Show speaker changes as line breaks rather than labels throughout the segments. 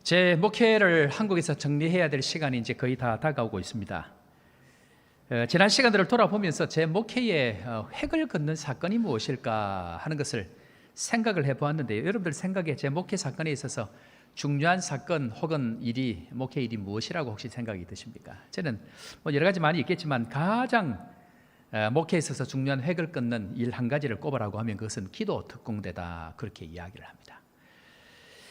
제 목회를 한국에서 정리해야 될 시간이 이제 거의 다 다가오고 있습니다. 지난 시간들을 돌아보면서 제 목회에 획을 긋는 사건이 무엇일까 하는 것을 생각을 해보았는데요. 여러분들 생각에 제 목회 사건에 있어서 중요한 사건 혹은 일이, 목회 일이 무엇이라고 혹시 생각이 드십니까? 저는 여러 가지 많이 있겠지만 가장 목회에 있어서 중요한 획을 긋는 일 한 가지를 꼽으라고 하면 그것은 기도 특공대다, 그렇게 이야기를 합니다.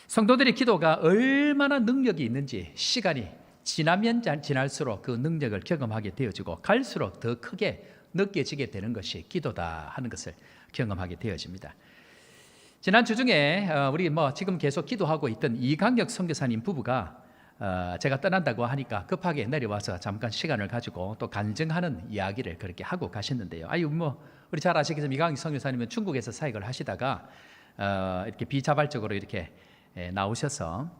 성도들의 기도가 얼마나 능력이 있는지 시간이 지나면 지날수록 그 능력을 경험하게 되어지고 갈수록 더 크게 느껴지게 되는 것이 기도다 하는 것을 경험하게 되어집니다. 지난 주 중에 우리 지금 계속 기도하고 있던 이강혁 선교사님 부부가 제가 떠난다고 하니까 급하게 내려와서 잠깐 시간을 가지고 또 간증하는 이야기를 그렇게 하고 가셨는데요. 우리 잘 아시겠지만 이강혁 선교사님은 중국에서 사역을 하시다가 이렇게 비자발적으로 이렇게 나오셔서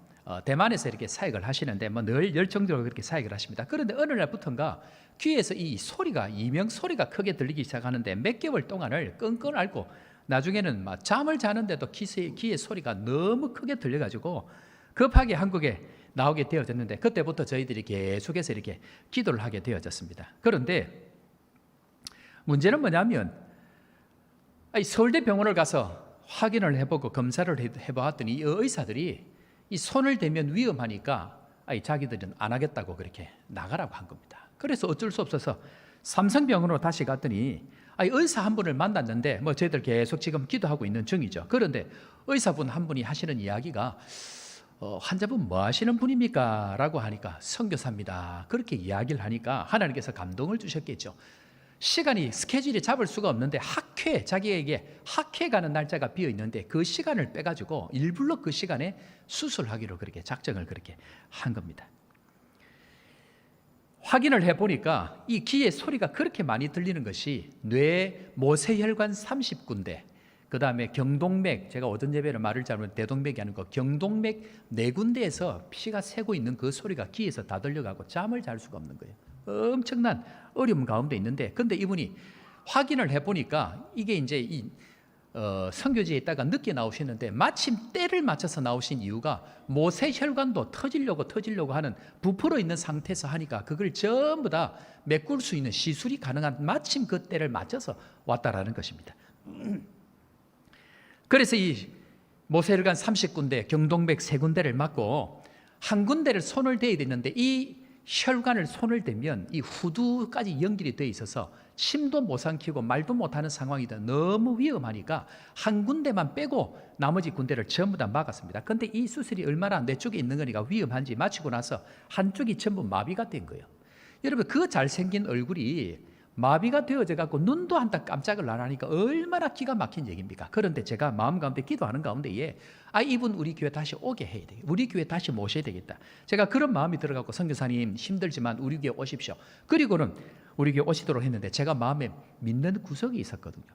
대만에서 이렇게 사역을 하시는데 늘 열정적으로 그렇게 사역을 하십니다. 그런데 어느 날부터인가 귀에서 이 소리가, 이명 소리가 크게 들리기 시작하는데 몇 개월 동안을 끙끙 앓고 나중에는 잠을 자는데도 귀의 소리가 너무 크게 들려가지고 급하게 한국에 나오게 되어졌는데 그때부터 저희들이 계속해서 이렇게 기도를 하게 되어졌습니다. 그런데 문제는 뭐냐면 서울대 병원을 가서 확인을 해보고 검사를 해보았더니 이 의사들이 이 손을 대면 위험하니까 자기들은 안 하겠다고 그렇게 나가라고 한 겁니다. 그래서 어쩔 수 없어서 삼성병원으로 다시 갔더니 의사 한 분을 만났는데 저희들 계속 지금 기도하고 있는 중이죠. 그런데 의사분 한 분이 하시는 이야기가 환자분 뭐 하시는 분입니까? 라고 하니까 선교사입니다. 그렇게 이야기를 하니까 하나님께서 감동을 주셨겠죠. 시간이 스케줄이 잡을 수가 없는데 자기에게 학회 가는 날짜가 비어 있는데 그 시간을 빼가지고 일부러 그 시간에 수술하기로 그렇게 작정을 그렇게 한 겁니다. 확인을 해보니까 이 귀의 소리가 그렇게 많이 들리는 것이 뇌 모세혈관 30군데, 그 다음에 경동맥, 제가 오전 예배를 말을 잘못 대동맥이 아니고 경동맥 4군데에서 피가 새고 있는 그 소리가 귀에서 다 들려가고 잠을 잘 수가 없는 거예요. 엄청난 어려움 가운데 있는데, 근데 이분이 확인을 해보니까 이게 이제 선교지에 있다가 늦게 나오시는데 마침 때를 맞춰서 나오신 이유가 모세혈관도 터지려고 하는 부풀어 있는 상태에서 하니까 그걸 전부 다 메꿀 수 있는 시술이 가능한 마침 그 때를 맞춰서 왔다라는 것입니다. 그래서 이 모세혈관 30군데, 경동맥 3군데를 맞고 한 군데를 손을 대야 되는데 이 혈관을 손을 대면 이 후두까지 연결이 되어 있어서 침도 못 삼키고 말도 못하는 상황이다. 너무 위험하니까 한 군데만 빼고 나머지 군데를 전부 다 막았습니다. 그런데 이 수술이 얼마나 내 쪽에 있는 거니까 위험한지 마치고 나서 한쪽이 전부 마비가 된 거예요. 여러분, 그 잘생긴 얼굴이 마비가 되어져 갖고 눈도 한딱 깜짝을 안 하니까 얼마나 기가 막힌 얘기입니까? 그런데 제가 마음 가운데 기도하는 가운데에 이분 우리 교회 다시 오게 해야 되겠다. 우리 교회 다시 모셔야 되겠다. 제가 그런 마음이 들어갖고 선교사님 힘들지만 우리 교회 오십시오. 그리고는 우리 교회 오시도록 했는데 제가 마음에 믿는 구석이 있었거든요.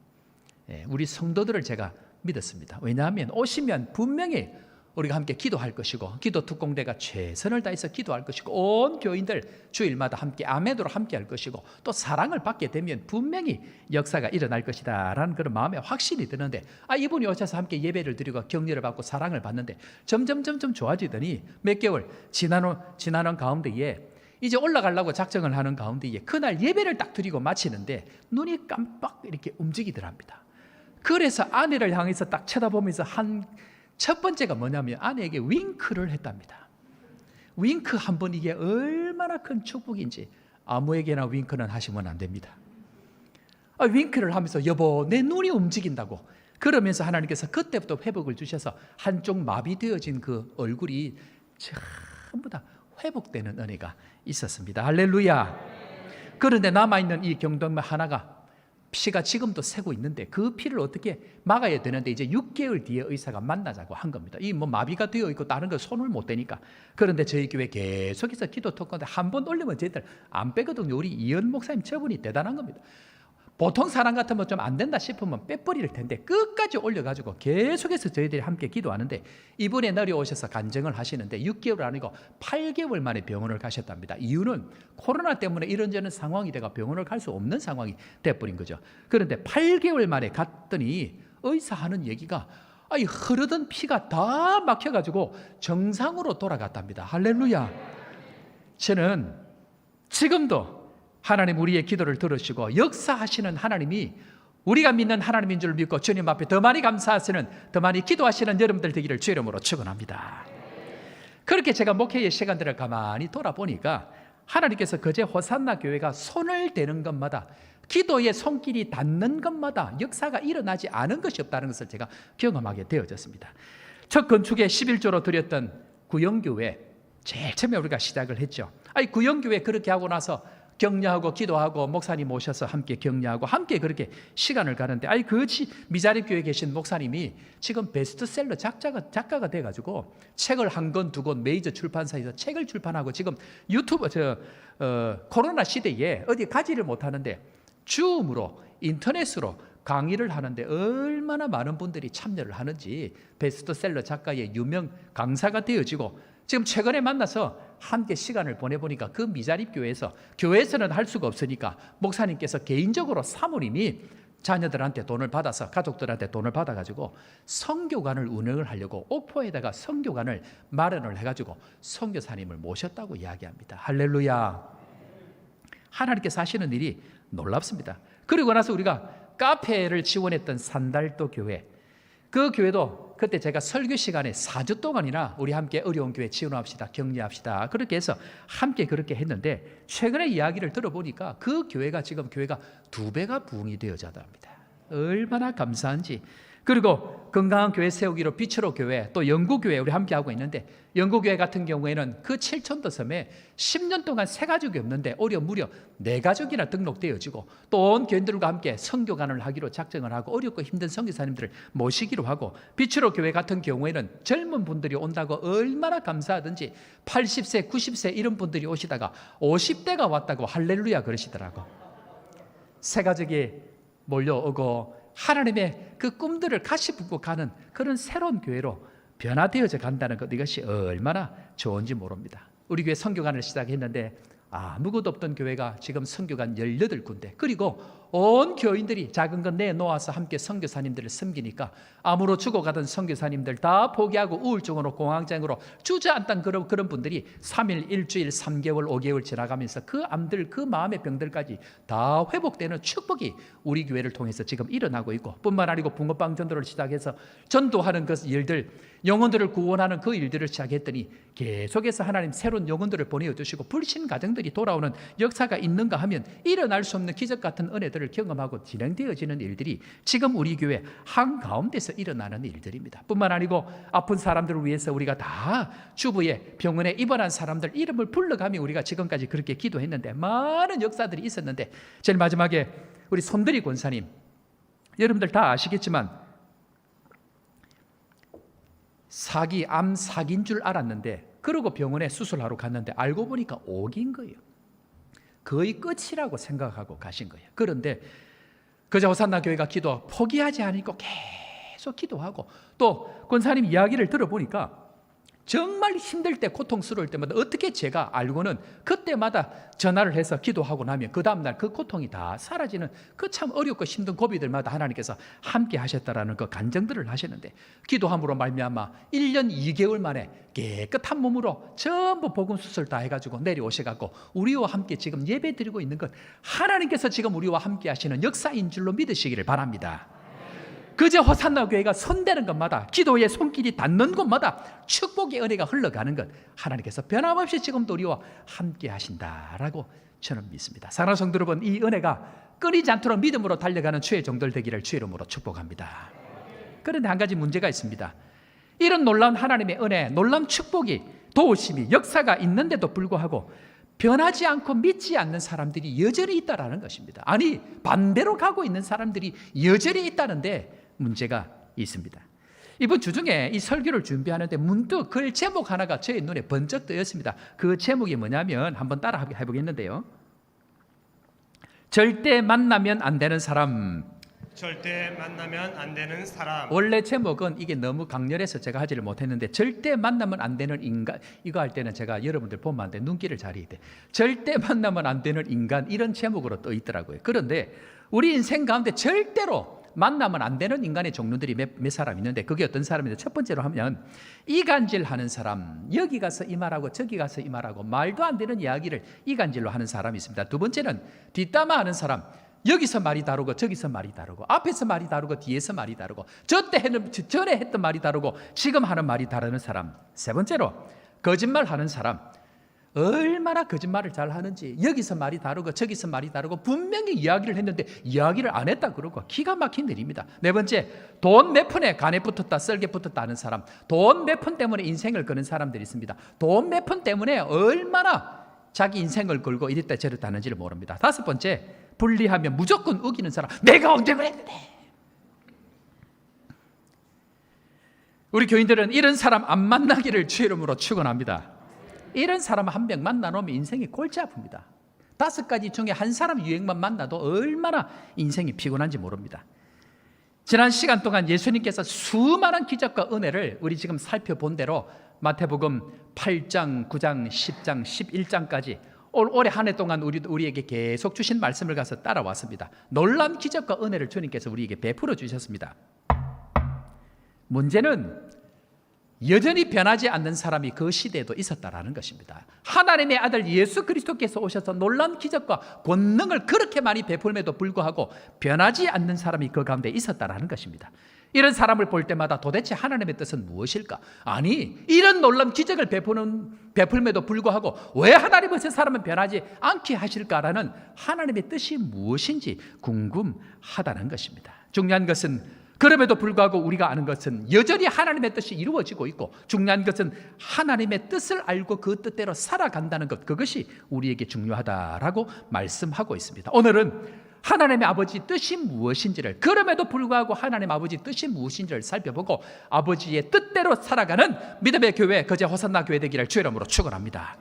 우리 성도들을 제가 믿었습니다. 왜냐하면 오시면 분명히 우리가 함께 기도할 것이고 기도 특공대가 최선을 다해서 기도할 것이고 온 교인들 주일마다 함께 아멘으로 함께 할 것이고 또 사랑을 받게 되면 분명히 역사가 일어날 것이다 라는 그런 마음에 확신이 드는데 이분이 오셔서 함께 예배를 드리고 격려를 받고 사랑을 받는데 점점 좋아지더니 몇 개월 지나는 가운데에 이제 올라가려고 작정을 하는 가운데에 그날 예배를 딱 드리고 마치는데 눈이 깜빡 이렇게 움직이더랍니다. 그래서 아내를 향해서 딱 쳐다보면서 첫 번째가 뭐냐면 아내에게 윙크를 했답니다. 윙크 한 번, 이게 얼마나 큰 축복인지. 아무에게나 윙크는 하시면 안 됩니다. 윙크를 하면서 여보 내 눈이 움직인다고 그러면서 하나님께서 그때부터 회복을 주셔서 한쪽 마비되어진 그 얼굴이 전부 다 회복되는 은혜가 있었습니다. 할렐루야. 그런데 남아있는 이 경동맥 하나가 피가 지금도 새고 있는데 그 피를 어떻게 막아야 되는데 이제 6개월 뒤에 의사가 만나자고 한 겁니다. 마비가 되어 있고 다른 거 손을 못 대니까. 그런데 저희 교회 계속해서 기도 특공대 한 번 올리면 저희들 안 빼거든요. 우리 이현 목사님 저분이 대단한 겁니다. 보통 사람 같으면 좀 안 된다 싶으면 빼버릴 텐데 끝까지 올려가지고 계속해서 저희들이 함께 기도하는데 이분에 내려오셔서 간증을 하시는데 6개월 아니고 8개월 만에 병원을 가셨답니다. 이유는 코로나 때문에 이런저런 상황이 돼가 병원을 갈 수 없는 상황이 돼버린 거죠. 그런데 8개월 만에 갔더니 의사하는 얘기가 흐르던 피가 다 막혀가지고 정상으로 돌아갔답니다. 할렐루야. 저는 지금도 하나님 우리의 기도를 들으시고 역사하시는 하나님이 우리가 믿는 하나님인 줄 믿고 주님 앞에 더 많이 감사하시는, 더 많이 기도하시는 여러분들 되기를 주의 이름으로 축원합니다. 그렇게 제가 목회의 시간들을 가만히 돌아보니까 하나님께서 그제 호산나 교회가 손을 대는 것마다, 기도의 손길이 닿는 것마다 역사가 일어나지 않은 것이 없다는 것을 제가 경험하게 되어졌습니다. 첫 건축에 11조로 드렸던 구영교회, 제일 처음에 우리가 시작을 했죠. 구영교회 그렇게 하고 나서 격려하고 기도하고 목사님 모셔서 함께 격려하고 함께 그렇게 시간을 가는데, 그 미자립 교회에 계신 목사님이 지금 베스트셀러 작가가 돼가지고 책을 한 권, 두 권 메이저 출판사에서 책을 출판하고 지금 유튜브 코로나 시대에 어디 가지를 못하는데 줌으로 인터넷으로 강의를 하는데 얼마나 많은 분들이 참여를 하는지 베스트셀러 작가의 유명 강사가 되어지고, 지금 최근에 만나서 함께 시간을 보내보니까 그 미자립 교회에서는 할 수가 없으니까 목사님께서 개인적으로 사모님이 자녀들한테 돈을 받아서, 가족들한테 돈을 받아가지고 선교관을 운영을 하려고 옥포에다가 선교관을 마련을 해가지고 선교사님을 모셨다고 이야기합니다. 할렐루야. 하나님께서 하시는 일이 놀랍습니다. 그리고 나서 우리가 카페를 지원했던 산달도 교회, 그 교회도 그때 제가 설교 시간에 4주 동안이나 우리 함께 어려운 교회 지원합시다, 격려합시다, 그렇게 해서 함께 그렇게 했는데, 최근에 이야기를 들어보니까 그 교회가 지금 2배가 부흥이 되어져야 합니다. 얼마나 감사한지. 그리고 건강한 교회 세우기로 빛으로 교회, 또 영구교회 우리 함께 하고 있는데, 영구교회 같은 경우에는 그 7천도 섬에 10년 동안 3가족이 없는데 무려 4가족이나 등록되어지고, 또 온 교인들과 함께 선교관을 하기로 작정을 하고 어렵고 힘든 선교사님들을 모시기로 하고, 빛으로 교회 같은 경우에는 젊은 분들이 온다고 얼마나 감사하든지 80세, 90세 이런 분들이 오시다가 50대가 왔다고 할렐루야 그러시더라고. 3가족이 몰려오고 하나님의 그 꿈들을 가시 붓고 가는 그런 새로운 교회로 변화되어져 간다는 것, 이것이 얼마나 좋은지 모릅니다. 우리 교회 선교관을 시작했는데 아무것도 없던 교회가 지금 선교관 18군데, 그리고 온 교인들이 작은 것 내놓아서 함께 선교사님들을 섬기니까 암으로 죽어가던 선교사님들 다 포기하고 우울증으로 공황장애로 주저앉던 그런 분들이 3일, 일주일, 3개월, 5개월 지나가면서 그 암들, 그 마음의 병들까지 다 회복되는 축복이 우리 교회를 통해서 지금 일어나고 있고, 뿐만 아니고 붕어빵 전도를 시작해서 전도하는 그 일들, 영혼들을 구원하는 그 일들을 시작했더니 계속해서 하나님 새로운 영혼들을 보내주시고 불신 가정들이 돌아오는 역사가 있는가 하면 일어날 수 없는 기적 같은 은혜들을 경험하고 진행되어지는 일들이 지금 우리 교회 한가운데서 일어나는 일들입니다. 뿐만 아니고 아픈 사람들을 위해서 우리가 다 주부에 병원에 입원한 사람들 이름을 불러가며 우리가 지금까지 그렇게 기도했는데, 많은 역사들이 있었는데, 제일 마지막에 우리 손들이 권사님, 여러분들 다 아시겠지만 암 사기인 줄 알았는데, 그러고 병원에 수술하러 갔는데 알고 보니까 오기인 거예요. 거의 끝이라고 생각하고 가신 거예요. 그런데 그저 호산나 교회가 기도 포기하지 않고 계속 기도하고, 또 권사님 이야기를 들어보니까 정말 힘들 때, 고통스러울 때마다 어떻게 제가 알고는 그때마다 전화를 해서 기도하고 나면 그 다음날 그 고통이 다 사라지는 그 참 어렵고 힘든 고비들마다 하나님께서 함께 하셨다라는 그 간증들을 하시는데, 기도함으로 말미암아 1년 2개월 만에 깨끗한 몸으로 전부 복음 수술 다 해가지고 내려오셔갖고 우리와 함께 지금 예배 드리고 있는 것, 하나님께서 지금 우리와 함께 하시는 역사인 줄로 믿으시기를 바랍니다. 그저 호산나 교회가 손대는 것마다, 기도의 손길이 닿는 곳마다 축복의 은혜가 흘러가는 것, 하나님께서 변함없이 지금도 우리와 함께 하신다라고 저는 믿습니다. 사랑하는 성도 여러분, 이 은혜가 끊이지 않도록 믿음으로 달려가는 주의 종들 되기를 주의 이름으로 축복합니다. 그런데 한 가지 문제가 있습니다. 이런 놀라운 하나님의 은혜, 놀라운 축복이, 도우심이, 역사가 있는데도 불구하고 변하지 않고 믿지 않는 사람들이 여전히 있다라는 것입니다. 아니, 반대로 가고 있는 사람들이 여전히 있다는데 문제가 있습니다. 이번 주중에 이 설교를 준비하는데 문득 글 제목 하나가 제 눈에 번쩍 뜨였습니다. 그 제목이 뭐냐면 한번 따라 해보겠는데요. 절대 만나면 안 되는 사람.
절대 만나면 안 되는 사람.
원래 제목은 이게 너무 강렬해서 제가 하지를 못했는데, 절대 만나면 안 되는 인간, 이거 할 때는 제가 여러분들 보면 안 돼, 눈길을 잘 해야 돼. 절대 만나면 안 되는 인간, 이런 제목으로 떠 있더라고요. 그런데 우리 인생 가운데 절대로 만나면 안 되는 인간의 종류들이 몇 사람 있는데 그게 어떤 사람인데 첫 번째로 하면 이간질하는 사람, 여기 가서 이 말하고 저기 가서 이 말하고 말도 안 되는 이야기를 이간질로 하는 사람이 있습니다. 두 번째는 뒷담화하는 사람, 여기서 말이 다르고 저기서 말이 다르고 앞에서 말이 다르고 뒤에서 말이 다르고 전에 했던 말이 다르고 지금 하는 말이 다르는 사람. 세 번째로 거짓말하는 사람, 얼마나 거짓말을 잘 하는지 여기서 말이 다르고 저기서 말이 다르고 분명히 이야기를 했는데 이야기를 안 했다 그러고 기가 막힌 일입니다. 네 번째, 돈 몇 푼에 간에 붙었다 썰게 붙었다 하는 사람, 돈 몇 푼 때문에 인생을 거는 사람들이 있습니다. 돈 몇 푼 때문에 얼마나 자기 인생을 걸고 이랬다 저랬다 하는지를 모릅니다. 다섯 번째, 불리하면 무조건 우기는 사람, 내가 언제 그랬는데. 우리 교인들은 이런 사람 안 만나기를 주의 이름으로 축원합니다. 이런 사람 한 명 만나놓으면 인생이 골치 아픕니다. 5가지 중에 한 사람 유행만 만나도 얼마나 인생이 피곤한지 모릅니다. 지난 시간 동안 예수님께서 수많은 기적과 은혜를 우리 지금 살펴본 대로 마태복음 8장, 9장, 10장, 11장까지 올해 한 해 동안 우리에게 계속 주신 말씀을 가서 따라왔습니다. 놀라운 기적과 은혜를 주님께서 우리에게 베풀어 주셨습니다. 문제는 여전히 변하지 않는 사람이 그 시대에도 있었다라는 것입니다. 하나님의 아들 예수 그리스도께서 오셔서 놀라운 기적과 권능을 그렇게 많이 베풀음에도 불구하고 변하지 않는 사람이 그 가운데 있었다라는 것입니다. 이런 사람을 볼 때마다 도대체 하나님의 뜻은 무엇일까? 아니, 이런 놀라운 기적을 베풀음에도 불구하고 왜 하나님은 저 사람은 변하지 않게 하실까라는 하나님의 뜻이 무엇인지 궁금하다는 것입니다. 중요한 것은 그럼에도 불구하고 우리가 아는 것은 여전히 하나님의 뜻이 이루어지고 있고, 중요한 것은 하나님의 뜻을 알고 그 뜻대로 살아간다는 것, 그것이 우리에게 중요하다라고 말씀하고 있습니다. 오늘은 하나님의 아버지 뜻이 무엇인지를, 그럼에도 불구하고 하나님 아버지 뜻이 무엇인지를 살펴보고 아버지의 뜻대로 살아가는 믿음의 교회, 거제 호산나 교회 되기를 주의 이름으로 축원합니다.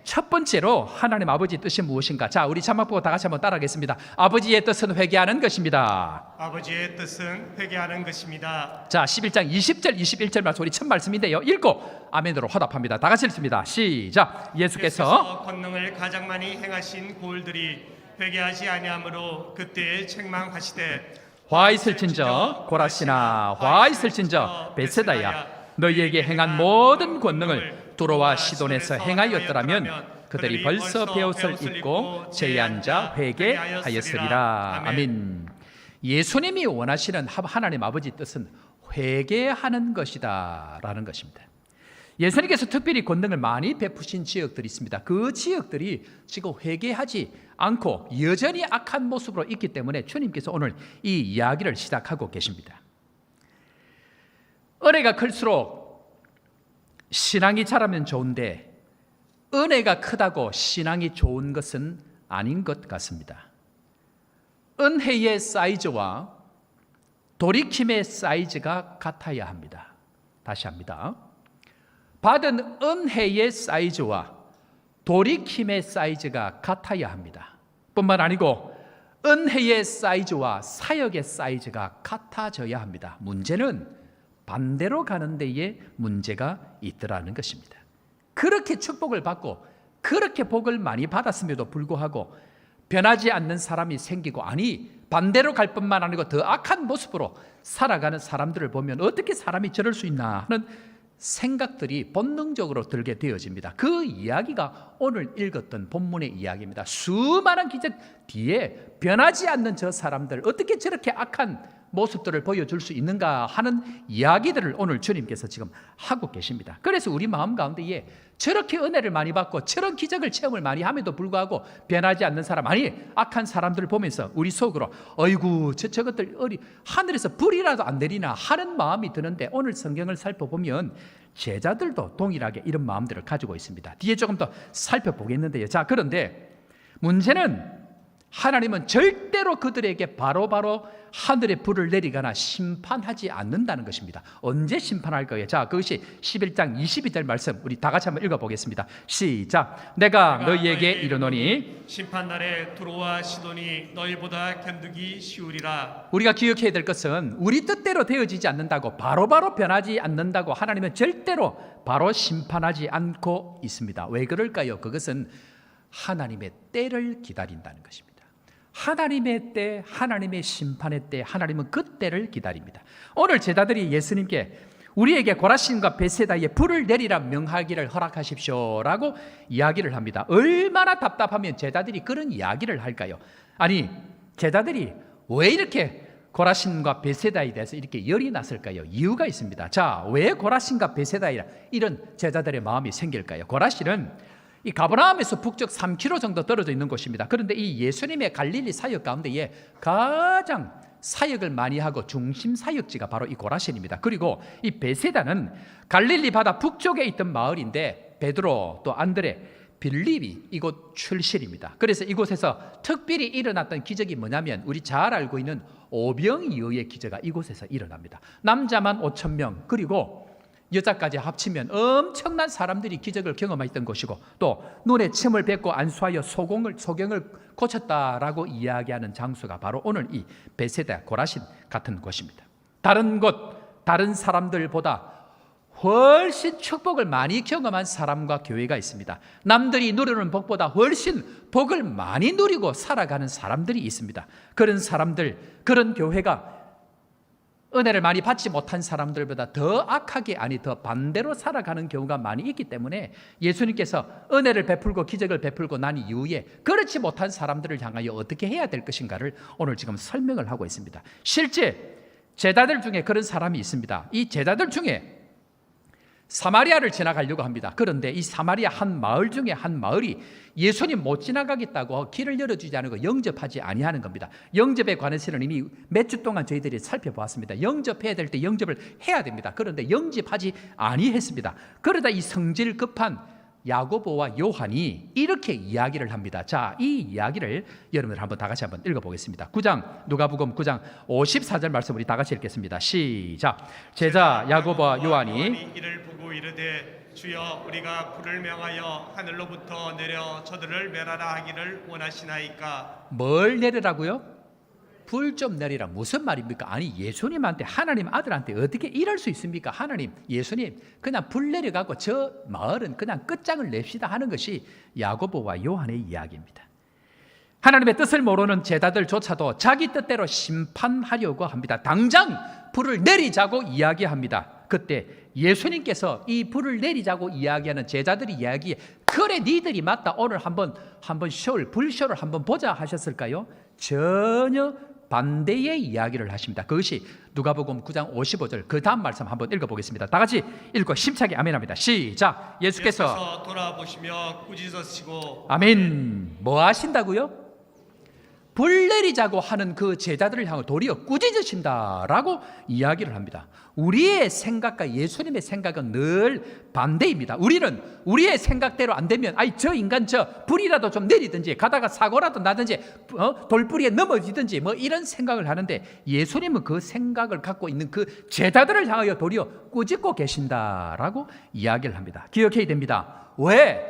첫 번째로 하나님 아버지 뜻이 무엇인가? 자, 우리 자막 보고 다 같이 한번 따라하겠습니다. 아버지의 뜻은 회개하는 것입니다.
아버지의 뜻은 회개하는 것입니다.
자, 11장 20절 21절 말씀, 우리 첫 말씀인데요, 읽고 아멘으로 화답합니다. 다 같이 읽습니다. 시작. 예수께서
권능을 가장 많이 행하신 고을들이 회개하지 아니하므로 그때에 책망하시되
화 있을진저 고라시나 화 있을진저 베세다야 너희에게 행한 모든 권능을 두로와 시돈에서 행하였더라면 그들이 벌써 배옷을 입고 제에 앉아 회개하였으리라. 아멘. 예수님이 원하시는 하나님 아버지 뜻은 회개하는 것이다 라는 것입니다. 예수님께서 특별히 권능을 많이 베푸신 지역들이 있습니다. 그 지역들이 지금 회개하지 않고 여전히 악한 모습으로 있기 때문에 주님께서 오늘 이 이야기를 시작하고 계십니다. 은혜가 클수록 신앙이 자라면 좋은데 은혜가 크다고 신앙이 좋은 것은 아닌 것 같습니다. 은혜의 사이즈와 돌이킴의 사이즈가 같아야 합니다. 다시 합니다. 받은 은혜의 사이즈와 돌이킴의 사이즈가 같아야 합니다. 뿐만 아니고 은혜의 사이즈와 사역의 사이즈가 같아져야 합니다. 문제는 반대로 가는 데에 문제가 있더라는 것입니다. 그렇게 축복을 받고 그렇게 복을 많이 받았음에도 불구하고 변하지 않는 사람이 생기고, 아니 반대로 갈 뿐만 아니고 더 악한 모습으로 살아가는 사람들을 보면 어떻게 사람이 저럴 수 있나 하는 생각들이 본능적으로 들게 되어집니다. 그 이야기가 오늘 읽었던 본문의 이야기입니다. 수많은 기적 뒤에 변하지 않는 저 사람들, 어떻게 저렇게 악한 모습들을 보여줄 수 있는가 하는 이야기들을 오늘 주님께서 지금 하고 계십니다. 그래서 우리 마음 가운데에 저렇게 은혜를 많이 받고 저런 기적을 체험을 많이 함에도 불구하고 변하지 않는 사람, 아니 악한 사람들을 보면서 우리 속으로 어이구 저것들 하늘에서 불이라도 안 내리나 하는 마음이 드는데, 오늘 성경을 살펴보면 제자들도 동일하게 이런 마음들을 가지고 있습니다. 뒤에 조금 더 살펴보겠는데요. 자, 그런데 문제는 하나님은 절대로 그들에게 바로바로 하늘의 불을 내리거나 심판하지 않는다는 것입니다. 언제 심판할 거예요? 자, 그것이 11장 22절 말씀, 우리 다 같이 한번 읽어보겠습니다. 시작. 내가 너희에게 이르노니
심판날에 두로와 시돈이 너희보다 견디기 쉬우리라.
우리가 기억해야 될 것은 우리 뜻대로 되어지지 않는다고, 바로바로 변하지 않는다고 하나님은 절대로 바로 심판하지 않고 있습니다. 왜 그럴까요? 그것은 하나님의 때를 기다린다는 것입니다. 하나님의 때, 하나님의 심판의 때, 하나님은 그 때를 기다립니다. 오늘 제자들이 예수님께 우리에게 고라신과 베세다에 불을 내리라 명하기를 허락하십시오라고 이야기를 합니다. 얼마나 답답하면 제자들이 그런 이야기를 할까요? 아니, 제자들이 왜 이렇게 고라신과 베세다에 대해서 이렇게 열이 났을까요? 이유가 있습니다. 자, 왜 고라신과 베세다에 이런 제자들의 마음이 생길까요? 고라신은 이 가버나움에서 북쪽 3km 정도 떨어져 있는 곳입니다. 그런데 이 예수님의 갈릴리 사역 가운데에 가장 사역을 많이 하고 중심 사역지가 바로 이 고라신입니다. 그리고 이 베세다는 갈릴리 바다 북쪽에 있던 마을인데 베드로 또 안드레 빌립이 이곳 출신입니다. 그래서 이곳에서 특별히 일어났던 기적이 뭐냐면 우리 잘 알고 있는 오병이어의 기적이 이곳에서 일어납니다. 남자만 5,000명 그리고 여자까지 합치면 엄청난 사람들이 기적을 경험했던 곳이고 또 눈에 침을 뱉고 안수하여 소경을 고쳤다라고 이야기하는 장소가 바로 오늘 이 베세다 고라신 같은 곳입니다. 다른 곳, 다른 사람들보다 훨씬 축복을 많이 경험한 사람과 교회가 있습니다. 남들이 누리는 복보다 훨씬 복을 많이 누리고 살아가는 사람들이 있습니다. 그런 사람들, 그런 교회가 은혜를 많이 받지 못한 사람들보다 더 악하게 아니 더 반대로 살아가는 경우가 많이 있기 때문에 예수님께서 은혜를 베풀고 기적을 베풀고 난 이후에 그렇지 못한 사람들을 향하여 어떻게 해야 될 것인가를 오늘 지금 설명을 하고 있습니다. 실제 제자들 중에 그런 사람이 있습니다. 이 제자들 중에 사마리아를 지나가려고 합니다. 그런데 이 사마리아 한 마을 중에 한 마을이 예수님 못 지나가겠다고 길을 열어주지 않고 영접하지 아니하는 겁니다. 영접에 관해서는 이미 몇 주 동안 저희들이 살펴보았습니다. 영접해야 될 때 영접을 해야 됩니다. 그런데 영접하지 아니했습니다. 그러다 이 성질 급한 야고보와 요한이 이렇게 이야기를 합니다. 자, 이 이야기를 여러분들 한번 다 같이 한번 읽어보겠습니다. 9장 누가복음 9장 54절 말씀 우리 다 같이 읽겠습니다. 시작. 제자 야고보와 요한이
이를 보고 이르되 주여 우리가 불을 명하여 하늘로부터 내려 저들을 멸하라 하기를 원하시나이까.
뭘 내리라고요? 불 좀 내리라. 무슨 말입니까? 아니 예수님한테 하나님 아들한테 어떻게 이럴 수 있습니까? 하나님 예수님 그냥 불 내려가고 저 마을은 그냥 끝장을 냅시다 하는 것이 야고보와 요한의 이야기입니다. 하나님의 뜻을 모르는 제자들조차도 자기 뜻대로 심판하려고 합니다. 당장 불을 내리자고 이야기합니다. 그때 예수님께서 이 불을 내리자고 이야기하는 제자들이 이야기에 그래 니들이 맞다 오늘 한번 불쇼를 한번 보자 하셨을까요? 전혀 반대의 이야기를 하십니다. 그것이 누가복음 9장 55절 그 다음 말씀 한번 읽어보겠습니다. 다 같이 읽고 심차게 아멘합니다. 시작. 예수께서
돌아보시며 꾸짖으시고
아멘. 뭐 하신다고요? 불 내리자고 하는 그 제자들을 향해 도리어 꾸짖으신다라고 이야기를 합니다. 우리의 생각과 예수님의 생각은 늘 반대입니다. 우리는 우리의 생각대로 안 되면 저 인간 저 불이라도 좀 내리든지 가다가 사고라도 나든지 돌뿌리에 넘어지든지 뭐 이런 생각을 하는데 예수님은 그 생각을 갖고 있는 그 제자들을 향하여 도리어 꾸짖고 계신다라고 이야기를 합니다. 기억해야 됩니다. 왜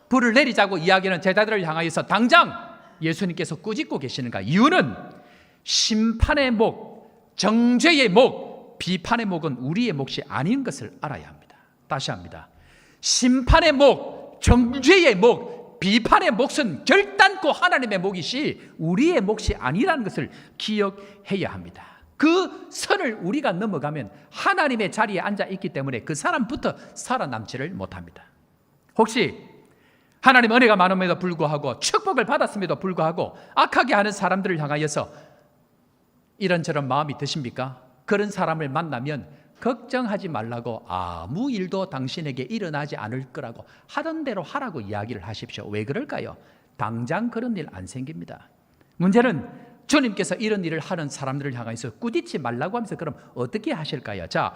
불을 내리자고 이야기하는 제자들을 향하여서 당장 예수님께서 꾸짖고 계시는가? 이유는 심판의 목, 정죄의 목, 비판의 목은 우리의 몫이 아닌 것을 알아야 합니다. 다시 합니다. 심판의 목, 정죄의 목, 비판의 몫은 결단코 하나님의 몫이시 우리의 몫이 아니라는 것을 기억해야 합니다. 그 선을 우리가 넘어가면 하나님의 자리에 앉아 있기 때문에 그 사람부터 살아남지를 못합니다. 혹시 하나님 은혜가 많음에도 불구하고 축복을 받았음에도 불구하고 악하게 하는 사람들을 향하여서 이런저런 마음이 드십니까? 그런 사람을 만나면 걱정하지 말라고 아무 일도 당신에게 일어나지 않을 거라고 하던 대로 하라고 이야기를 하십시오. 왜 그럴까요? 당장 그런 일 안 생깁니다. 문제는 주님께서 이런 일을 하는 사람들을 향해서 꾸짖지 말라고 하면서 그럼 어떻게 하실까요? 자,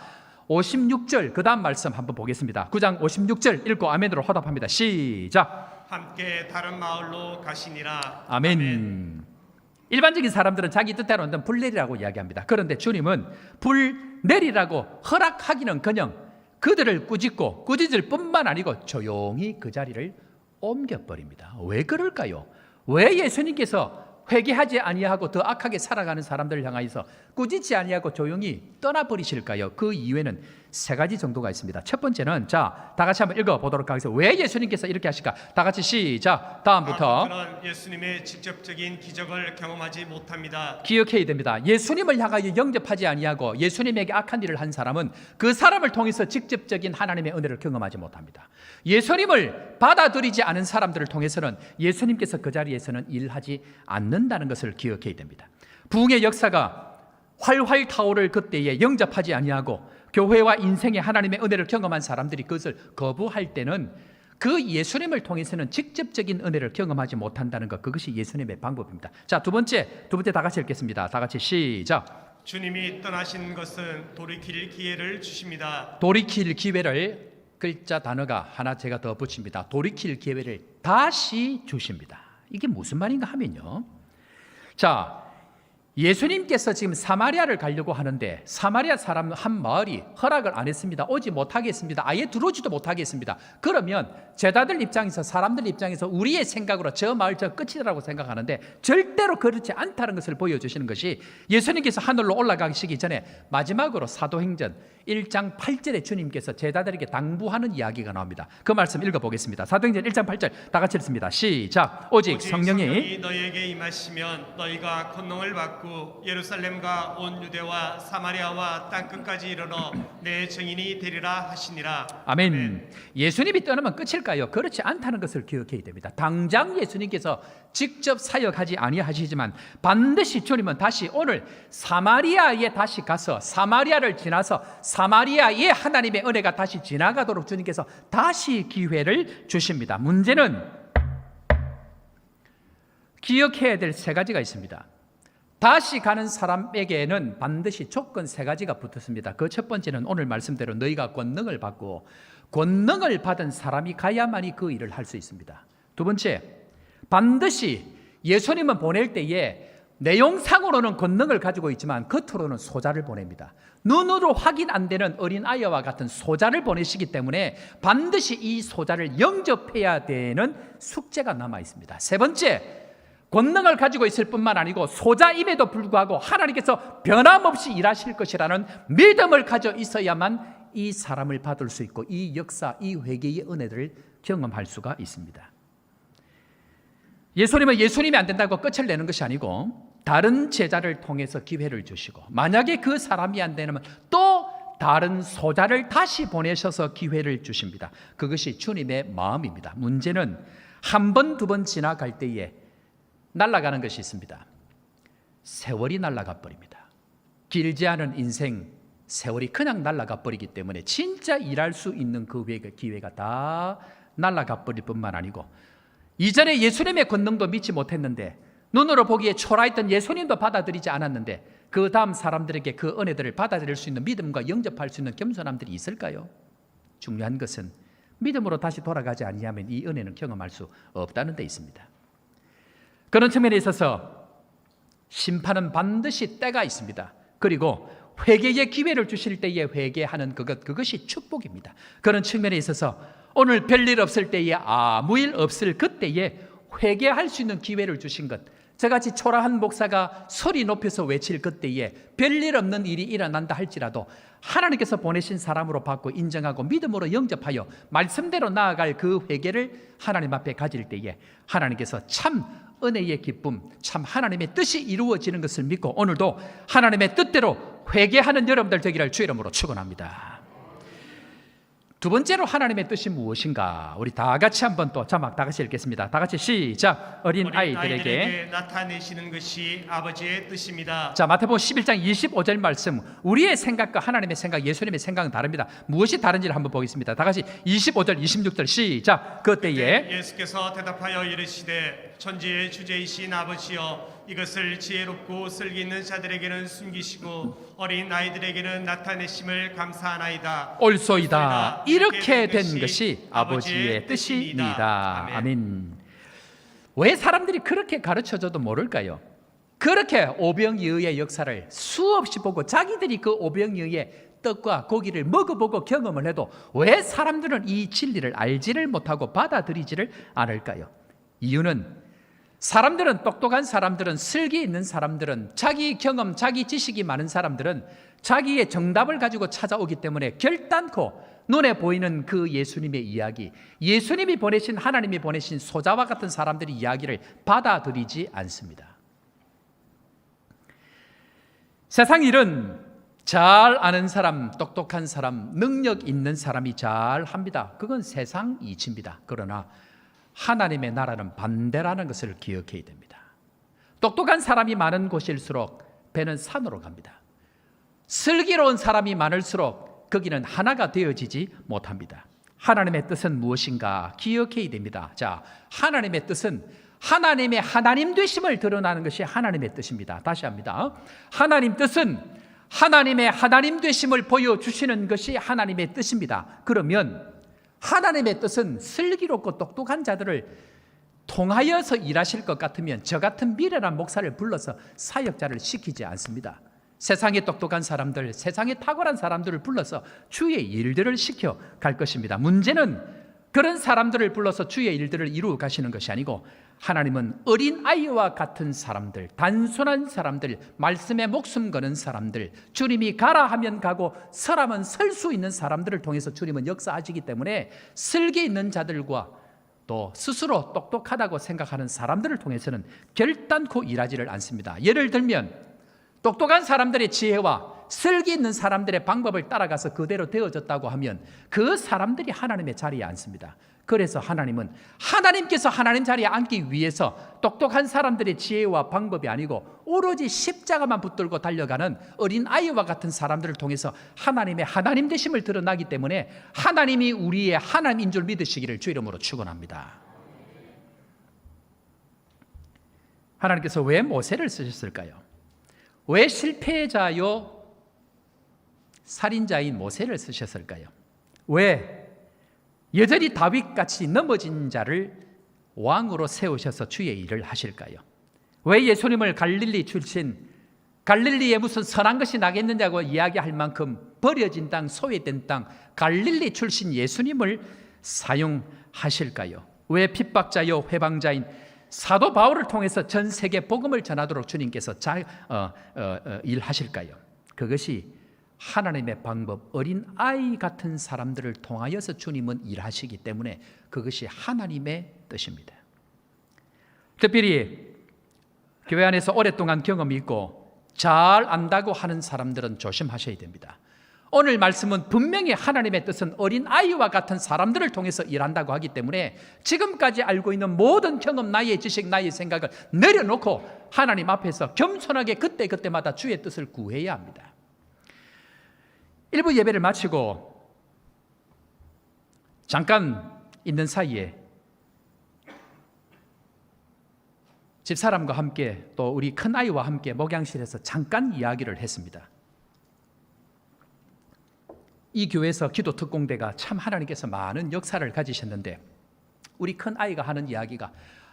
56절 그 다음 말씀 한번 보겠습니다. 9장 56절 읽고 아멘으로 화답합니다. 시작.
함께 다른 마을로 가시니라.
아멘. 일반적인 사람들은 자기 뜻대로는 불 내리라고 이야기합니다. 그런데 주님은 불 내리라고 허락하기는커녕 그들을 꾸짖을 뿐만 아니고 조용히 그 자리를 옮겨버립니다. 왜 그럴까요? 왜 예수님께서 회개하지 아니하고 더 악하게 살아가는 사람들을 향하여서 꾸짖지 아니하고 조용히 떠나버리실까요? 그 이유에는 세 가지 정도가 있습니다. 첫 번째는 자, 다 같이 한번 읽어보도록 하겠습니다. 왜 예수님께서 이렇게 하실까? 다 같이 시작. 다음부터
저는 예수님의 직접적인 기적을 경험하지 못합니다.
기억해야 됩니다. 예수님을 향하여 영접하지 아니하고 예수님에게 악한 일을 한 사람은 그 사람을 통해서 직접적인 하나님의 은혜를 경험하지 못합니다. 예수님을 받아들이지 않은 사람들을 통해서는 예수님께서 그 자리에서는 일하지 않는다는 것을 기억해야 됩니다. 부흥의 역사가 활활 타오를 그때에 영접하지 아니하고 교회와 인생의 하나님의 은혜를 경험한 사람들이 그것을 거부할 때는 그 예수님을 통해서는 직접적인 은혜를 경험하지 못한다는 것, 그것이 예수님의 방법입니다. 자, 두 번째 다 같이 읽겠습니다. 다 같이 시작.
주님이 떠나신 것은 돌이킬 기회를 주십니다.
돌이킬 기회를, 글자 단어가 하나 제가 더 붙입니다. 돌이킬 기회를 다시 주십니다. 이게 무슨 말인가 하면요, 자, 예수님께서 지금 사마리아를 가려고 하는데 사마리아 사람 한 마을이 허락을 안 했습니다. 오지 못하겠습니다. 아예 들어오지도 못하겠습니다. 그러면 제자들 입장에서, 사람들 입장에서 우리의 생각으로 저 마을 저 끝이라고 생각하는데 절대로 그렇지 않다는 것을 보여주시는 것이, 예수님께서 하늘로 올라가시기 전에 마지막으로 사도행전 1장 8절에 주님께서 제자들에게 당부하는 이야기가 나옵니다. 그 말씀 읽어보겠습니다. 사도행전 1장 8절 다 같이 읽습니다. 시작. 오직 성령이
너희에게 임하시면 너희가 권능을 받고 예루살렘과 온 유대와 사마리아와 땅끝까지 이르러 내 증인이 되리라 하시니라.
아멘. 예수님이 떠나면 끝일까요? 그렇지 않다는 것을 기억해야 됩니다. 당장 예수님께서 직접 사역하지 아니하시지만 반드시 주님은 다시 오늘 사마리아에 다시 가서 사마리아를 지나서 사마리아의 하나님의 은혜가 다시 지나가도록 주님께서 다시 기회를 주십니다. 문제는 기억해야 될 세 가지가 있습니다. 다시 가는 사람에게는 반드시 조건 세 가지가 붙었습니다. 그 첫 번째는 오늘 말씀대로 너희가 권능을 받고, 권능을 받은 사람이 가야만이 그 일을 할 수 있습니다. 두 번째, 반드시 예수님은 보낼 때에 내용상으로는 권능을 가지고 있지만 겉으로는 소자를 보냅니다. 눈으로 확인 안 되는 어린아이와 같은 소자를 보내시기 때문에 반드시 이 소자를 영접해야 되는 숙제가 남아 있습니다. 세 번째, 권능을 가지고 있을 뿐만 아니고 소자임에도 불구하고 하나님께서 변함없이 일하실 것이라는 믿음을 가져 있어야만 이 사람을 받을 수 있고 이 역사, 이 회개의 은혜를 경험할 수가 있습니다. 예수님은 예수님이 안 된다고 끝을 내는 것이 아니고 다른 제자를 통해서 기회를 주시고, 만약에 그 사람이 안 되면 또 다른 소자를 다시 보내셔서 기회를 주십니다. 그것이 주님의 마음입니다. 문제는 한 번, 두 번 지나갈 때에 날아가는 것이 있습니다. 세월이 날아가 버립니다. 길지 않은 인생 세월이 그냥 날아가 버리기 때문에 진짜 일할 수 있는 그 기회가 다 날아가 버릴 뿐만 아니고, 이전에 예수님의 권능도 믿지 못했는데 눈으로 보기에 초라했던 예수님도 받아들이지 않았는데 그 다음 사람들에게 그 은혜들을 받아들일 수 있는 믿음과 영접할 수 있는 겸손함들이 있을까요? 중요한 것은 믿음으로 다시 돌아가지 아니하면 이 은혜는 경험할 수 없다는 데 있습니다. 그런 측면에 있어서 심판은 반드시 때가 있습니다. 그리고 회개의 기회를 주실 때에 회개하는 그것이 축복입니다. 그런 측면에 있어서 오늘 별일 없을 때에, 아무 일 없을 그때에 회개할 수 있는 기회를 주신 것, 저같이 초라한 목사가 소리 높여서 외칠 그때에 별일 없는 일이 일어난다 할지라도 하나님께서 보내신 사람으로 받고 인정하고 믿음으로 영접하여 말씀대로 나아갈 그 회개를 하나님 앞에 가질 때에 하나님께서 참 은혜의 기쁨, 참 하나님의 뜻이 이루어지는 것을 믿고 오늘도 하나님의 뜻대로 회개하는 여러분들 되기를 주 이름으로 축원합니다. 두 번째로 하나님의 뜻이 무엇인가? 우리 다 같이 한번 또 자막 다 같이 읽겠습니다. 다 같이 시작. 어린 아이들에게
나타내시는 것이 아버지의 뜻입니다.
자, 마태복음 11장 25절 말씀. 우리의 생각과 하나님의 생각, 예수님의 생각은 다릅니다. 무엇이 다른지를 한번 보겠습니다. 다 같이 25절, 26절 시작. 그때에
예수께서 대답하여 이르시되 천지의 주제이신 아버지여, 이것을 지혜롭고 슬기 있는 자들에게는 숨기시고 어린 아이들에게는 나타내심을 감사하나이다.
옳소이다. 이렇게 된 것이 아버지의 뜻이니이다. 아멘. 왜 사람들이 그렇게 가르쳐줘도 모를까요? 그렇게 오병이어의 역사를 수없이 보고 자기들이 그 오병이어의 떡과 고기를 먹어보고 경험을 해도 왜 사람들은 이 진리를 알지를 못하고 받아들이지를 않을까요? 이유는 사람들은, 똑똑한 사람들은, 슬기 있는 사람들은, 자기 경험, 자기 지식이 많은 사람들은 자기의 정답을 가지고 찾아오기 때문에 결단코 눈에 보이는 그 예수님의 이야기, 예수님이 보내신, 하나님이 보내신 소자와 같은 사람들의 이야기를 받아들이지 않습니다. 세상 일은 잘 아는 사람, 똑똑한 사람, 능력 있는 사람이 잘 합니다. 그건 세상 이치입니다. 그러나 하나님의 나라는 반대라는 것을 기억해야 됩니다. 똑똑한 사람이 많은 곳일수록 배는 산으로 갑니다. 슬기로운 사람이 많을수록 거기는 하나가 되어지지 못합니다. 하나님의 뜻은 무엇인가 기억해야 됩니다. 자, 하나님의 뜻은 하나님의 하나님 되심을 드러나는 것이 하나님의 뜻입니다. 다시 합니다. 하나님 뜻은 하나님의 하나님 되심을 보여주시는 것이 하나님의 뜻입니다. 그러면 하나님의 뜻은 슬기롭고 똑똑한 자들을 통하여서 일하실 것 같으면 저 같은 미련한 목사를 불러서 사역자를 시키지 않습니다. 세상에 똑똑한 사람들, 세상에 탁월한 사람들을 불러서 주의 일들을 시켜 갈 것입니다. 문제는 그런 사람들을 불러서 주의 일들을 이루어 가시는 것이 아니고 하나님은 어린아이와 같은 사람들, 단순한 사람들, 말씀에 목숨 거는 사람들, 주님이 가라 하면 가고 서라면 설 수 있는 사람들을 통해서 주님은 역사하시기 때문에 슬기 있는 자들과 또 스스로 똑똑하다고 생각하는 사람들을 통해서는 결단코 일하지를 않습니다. 예를 들면 똑똑한 사람들의 지혜와 슬기 있는 사람들의 방법을 따라가서 그대로 되어졌다고 하면 그 사람들이 하나님의 자리에 앉습니다. 그래서 하나님은 하나님께서 하나님 자리에 앉기 위해서 똑똑한 사람들의 지혜와 방법이 아니고 오로지 십자가만 붙들고 달려가는 어린아이와 같은 사람들을 통해서 하나님의 하나님 되심을 드러나기 때문에 하나님이 우리의 하나님인 줄 믿으시기를 주 이름으로 축원합니다. 하나님께서 왜 모세를 쓰셨을까요? 왜 실패자요 살인자인 모세를 쓰셨을까요? 왜 여전히 다윗같이 넘어진 자를 왕으로 세우셔서 주의 일을 하실까요? 왜 예수님을 갈릴리 출신, 갈릴리에 무슨 선한 것이 나겠느냐고 이야기할 만큼 버려진 땅, 소외된 땅, 갈릴리 출신 예수님을 사용하실까요? 왜 핍박자요 회방자인 사도 바울을 통해서 전 세계 복음을 전하도록 주님께서 일하실까요? 그것이 하나님의 방법, 어린아이 같은 사람들을 통하여서 주님은 일하시기 때문에 그것이 하나님의 뜻입니다. 특별히 교회 안에서 오랫동안 경험이 있고 잘 안다고 하는 사람들은 조심하셔야 됩니다. 오늘 말씀은 분명히 하나님의 뜻은 어린아이와 같은 사람들을 통해서 일한다고 하기 때문에 지금까지 알고 있는 모든 경험, 나의 지식, 나의 생각을 내려놓고 하나님 앞에서 겸손하게 그때그때마다 주의 뜻을 구해야 합니다. 일부 예배를 마치고 잠깐 있는 사이에 집사람과 함께 또 우리 큰아이와 함께 목양실에서 잠깐 이야기를 했습니다. 이 교회에서 기도 특공대가 참 하나님께서 많은 역사를 가지셨는데 우리 큰아이가 하는 이야기가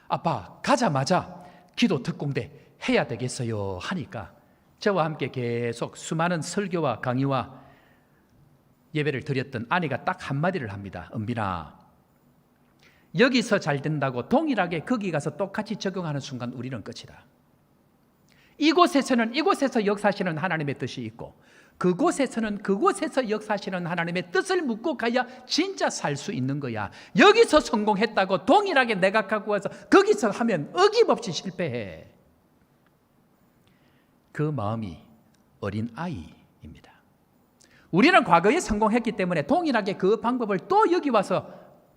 아빠 가자마자 기도 특공대 해야 되겠어요 하니까 저와 함께 계속 수많은 설교와 강의와 예배를 드렸던 아내가 딱 한마디를 합니다. 은빈아, 여기서 잘 된다고 동일하게 거기 가서 똑같이 적용하는 순간 우리는 끝이다. 이곳에서는 이곳에서 역사하시는 하나님의 뜻이 있고 그곳에서는 그곳에서 역사하시는 하나님의 뜻을 묻고 가야 진짜 살 수 있는 거야. 여기서 성공했다고 동일하게 내가 갖고 와서 거기서 하면 어김없이 실패해. 그 마음이 어린아이입니다. 우리는 과거에 성공했기 때문에 동일하게 그 방법을 또 여기 와서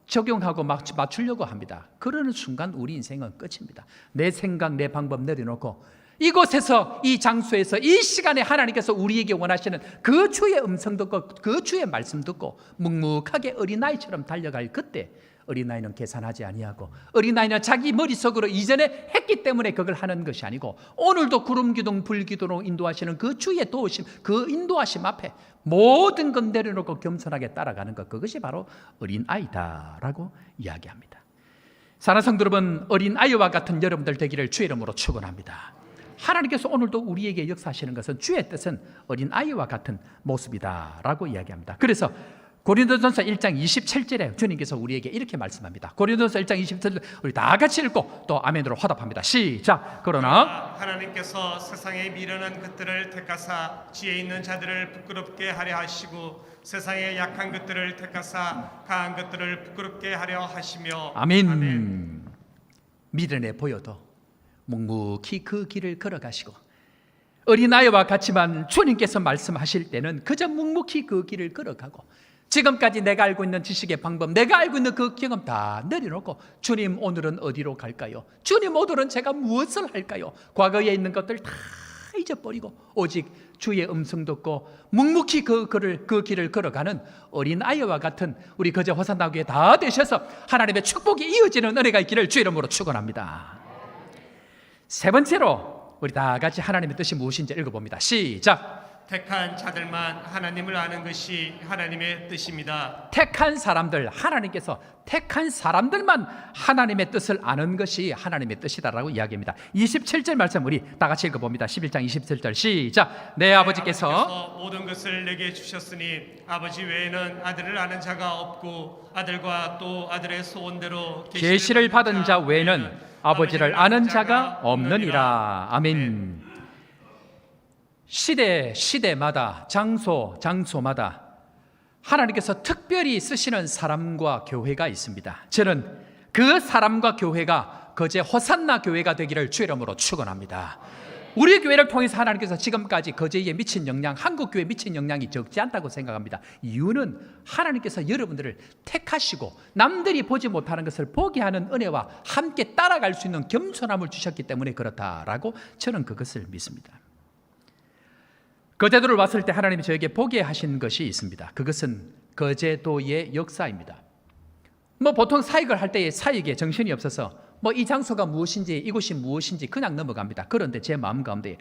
적용하고 맞추려고 합니다. 그러는 순간 우리 인생은 끝입니다. 내 생각, 내 방법 내려놓고 이곳에서, 이 장소에서, 이 시간에 하나님께서 우리에게 원하시는 그 주의 음성 듣고 그 주의 말씀 듣고 묵묵하게 어린아이처럼 달려갈 그때 어린아이는 계산하지 아니하고 어린아이는 자기 머릿속으로 이전에 했기 때문에 그걸 하는 것이 아니고 오늘도 구름기둥 불기둥으로 인도하시는 그 주의 도우심, 그 인도하심 앞에 모든 것 내려놓고 겸손하게 따라가는 것, 그것이 바로 어린아이다라고 이야기합니다. 사랑하는 성도 여러분, 어린아이와 같은 여러분들 되기를 주의 이름으로 축원합니다. 하나님께서 오늘도 우리에게 역사하시는 것은 주의 뜻은 어린아이와 같은 모습이다라고 이야기합니다. 그래서 고린도전서 1장 27절에 주님께서 우리에게 이렇게 말씀합니다. 고린도전서 1장 27절 우리 다 같이 읽고 또 아멘으로 화답합니다. 시작. 그러나
하나님께서 세상에 미련한 것들을 택하사 지혜 있는 자들을 부끄럽게 하려 하시고 세상에 약한 것들을 택하사 강한 것들을 부끄럽게 하려 하시며
아멘. 미련해 보여도 묵묵히 그 길을 걸어가시고 어린아이와 같지만 주님께서 말씀하실 때는 그저 묵묵히 그 길을 걸어가고 지금까지 내가 알고 있는 지식의 방법, 내가 알고 있는 그 경험 다 내려놓고 주님 오늘은 어디로 갈까요? 주님 오늘은 제가 무엇을 할까요? 과거에 있는 것들 다 잊어버리고 오직 주의 음성 듣고 묵묵히 그 길을 걸어가는 어린아이와 같은 우리 거제 호산나교회 다 되셔서 하나님의 축복이 이어지는 은혜가 있기를 주의 이름으로 축원합니다. 세 번째로 우리 다 같이 하나님의 뜻이 무엇인지 읽어봅니다. 시작.
택한 자들만 하나님을 아는 것이 하나님의 뜻입니다.
택한 사람들, 하나님께서 택한 사람들만 하나님의 뜻을 아는 것이 하나님의 뜻이다라고 이야기합니다. 27절 말씀 우리 다 같이 읽어봅니다. 11장 27절 시작. 내 아버지께서
모든 것을 내게 주셨으니 아버지 외에는 아들을 아는 자가 없고 아들과 또 아들의 소원대로
계시를 받은 자 외에는 아버지를 아는 자가 없느니라. 아멘. 시대마다 장소마다 하나님께서 특별히 쓰시는 사람과 교회가 있습니다. 저는 그 사람과 교회가 거제 호산나 교회가 되기를 주의 이름으로 축원합니다. 우리 교회를 통해서 하나님께서 지금까지 거제에 미친 영향, 한국 교회에 미친 영향이 적지 않다고 생각합니다. 이유는 하나님께서 여러분들을 택하시고 남들이 보지 못하는 것을 보게 하는 은혜와 함께 따라갈 수 있는 겸손함을 주셨기 때문에 그렇다라고 저는 그것을 믿습니다. 거제도를 왔을 때 하나님이 저에게 보게 하신 것이 있습니다. 그것은 거제도의 역사입니다. 보통 사역을 할 때에 사역에 정신이 없어서 이 장소가 무엇인지 이곳이 무엇인지 그냥 넘어갑니다. 그런데 제 마음 가운데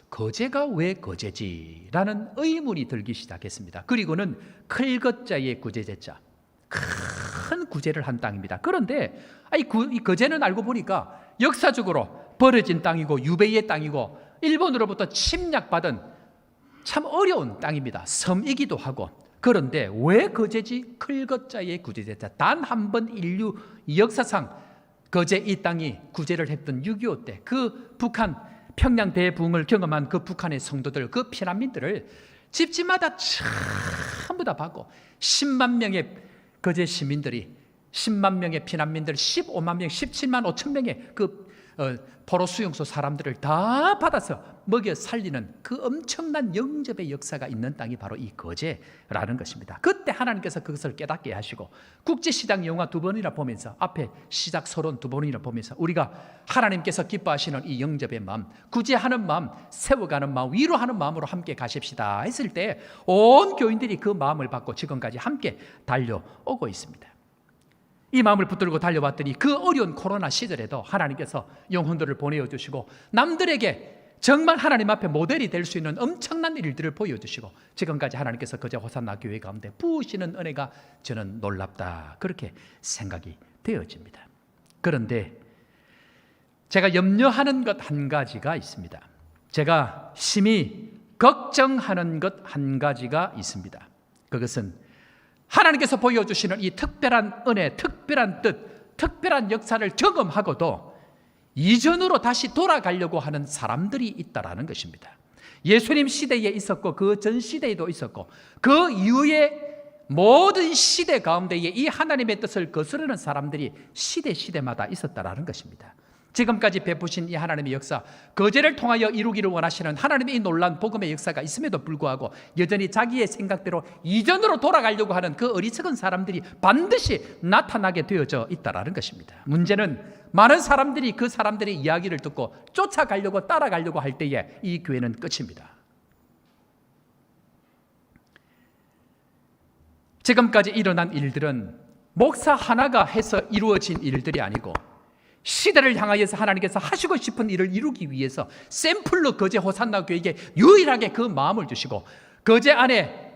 거제가 왜 거제지라는 의문이 들기 시작했습니다. 그리고는 클것자의 구제제자, 큰 구제를 한 땅입니다. 그런데 이 거제는 알고 보니까 역사적으로 버려진 땅이고 유배의 땅이고 일본으로부터 침략받은 참 어려운 땅입니다. 섬이기도 하고. 그런데 왜 거제지? 클것자의 구제제자. 단 한 번 인류 역사상 거제 이 땅이 구제를 했던 6.25 때 그 북한 평양 대붕을 경험한 그 북한의 성도들, 그 피난민들을 집집마다 전부 다 받고 10만 명의 거제 시민들이 10만 명의 피난민들 15만 명, 17만 5천 명의 그 포로 수용소 사람들을 다 받아서 먹여 살리는 그 엄청난 영접의 역사가 있는 땅이 바로 이 거제라는 것입니다. 그때 하나님께서 그것을 깨닫게 하시고 국제시장 영화 2번이나 보면서 앞에 시작 서론 2번이나 보면서 우리가 하나님께서 기뻐하시는 이 영접의 마음, 구제하는 마음, 세워가는 마음, 위로하는 마음으로 함께 가십시다 했을 때 온 교인들이 그 마음을 받고 지금까지 함께 달려오고 있습니다. 이 마음을 붙들고 달려왔더니 그 어려운 코로나 시절에도 하나님께서 영혼들을 보내주시고 남들에게 정말 하나님 앞에 모델이 될 수 있는 엄청난 일들을 보여주시고 지금까지 하나님께서 거제 호산나 교회 가운데 부으시는 은혜가 저는 놀랍다 그렇게 생각이 되어집니다. 그런데 제가 염려하는 것 한 가지가 있습니다. 제가 심히 걱정하는 것 한 가지가 있습니다. 그것은 하나님께서 보여주시는 이 특별한 은혜, 특별한 뜻, 특별한 역사를 경험하고도 이전으로 다시 돌아가려고 하는 사람들이 있다라는 것입니다. 예수님 시대에 있었고 그 전 시대에도 있었고 그 이후에 모든 시대 가운데에 이 하나님의 뜻을 거스르는 사람들이 시대마다 있었다라는 것입니다. 지금까지 베푸신 이 하나님의 역사, 거제를 통하여 이루기를 원하시는 하나님의 이 놀라운 복음의 역사가 있음에도 불구하고 여전히 자기의 생각대로 이전으로 돌아가려고 하는 그 어리석은 사람들이 반드시 나타나게 되어져 있다는 것입니다. 문제는 많은 사람들이 그 사람들의 이야기를 듣고 쫓아가려고 따라가려고 할 때에 이 교회는 끝입니다. 지금까지 일어난 일들은 목사 하나가 해서 이루어진 일들이 아니고 시대를 향하여서 하나님께서 하시고 싶은 일을 이루기 위해서 샘플로 거제 호산나 교회에게 유일하게 그 마음을 주시고 거제 안에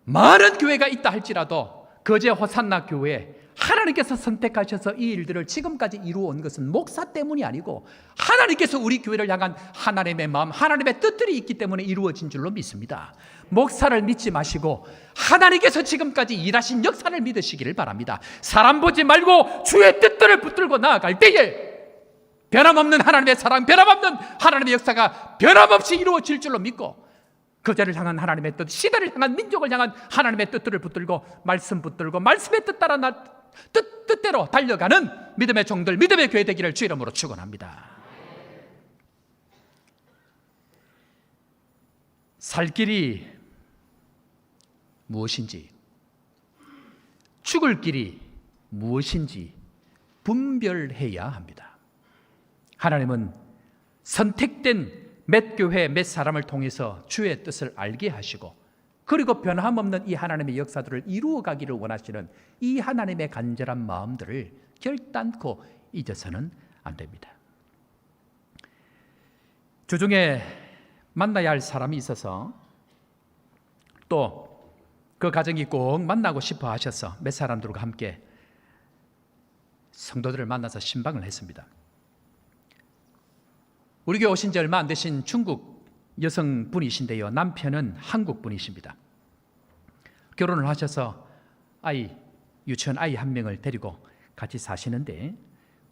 많은 교회가 있다 할지라도 거제 호산나 교회 하나님께서 선택하셔서 이 일들을 지금까지 이루어온 것은 목사 때문이 아니고 하나님께서 우리 교회를 향한 하나님의 마음, 하나님의 뜻들이 있기 때문에 이루어진 줄로 믿습니다. 목사를 믿지 마시고 하나님께서 지금까지 일하신 역사를 믿으시기를 바랍니다. 사람 보지 말고 주의 뜻들을 붙들고 나아갈 때에 변함없는 하나님의 사랑, 변함없는 하나님의 역사가 변함없이 이루어질 줄로 믿고 그자를 향한 하나님의 뜻, 시대를 향한 민족을 향한 하나님의 뜻들을 붙들고 말씀 붙들고 말씀의 뜻 따라 뜻대로 달려가는 믿음의 종들, 믿음의 교회 되기를 주 이름으로 축원합니다. 살 길이 무엇인지, 죽을 길이 무엇인지 분별해야 합니다. 하나님은 선택된 몇 교회, 몇 사람을 통해서 주의 뜻을 알게 하시고 그리고 변함없는 이 하나님의 역사들을 이루어가기를 원하시는 이 하나님의 간절한 마음들을 결단코 잊어서는 안 됩니다. 주중에 만나야 할 사람이 있어서 또 그 가정이 꼭 만나고 싶어 하셔서 몇 사람들과 함께 성도들을 만나서 신방을 했습니다. 우리 교회 오신 지 얼마 안 되신 중국 여성분이신데요, 남편은 한국분이십니다. 결혼을 하셔서 유치원 아이 한 명을 데리고 같이 사시는데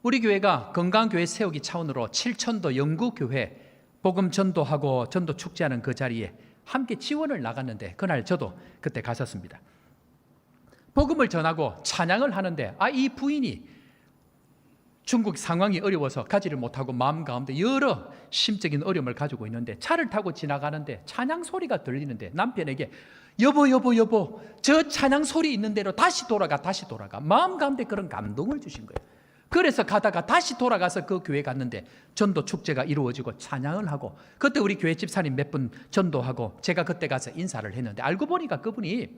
우리 교회가 건강교회 세우기 차원으로 칠천도 영구교회 복음 전도하고 전도 축제하는 그 자리에 함께 지원을 나갔는데 그날 저도 그때 갔었습니다. 복음을 전하고 찬양을 하는데 이 부인이 중국 상황이 어려워서 가지를 못하고 마음 가운데 여러 심적인 어려움을 가지고 있는데 차를 타고 지나가는데 찬양 소리가 들리는데 남편에게 여보 저 찬양 소리 있는 대로 다시 돌아가 마음 가운데 그런 감동을 주신 거예요. 그래서 가다가 다시 돌아가서 그 교회 갔는데 전도 축제가 이루어지고 찬양을 하고 그때 우리 교회 집사님 몇 분 전도하고 제가 그때 가서 인사를 했는데 알고 보니까 그분이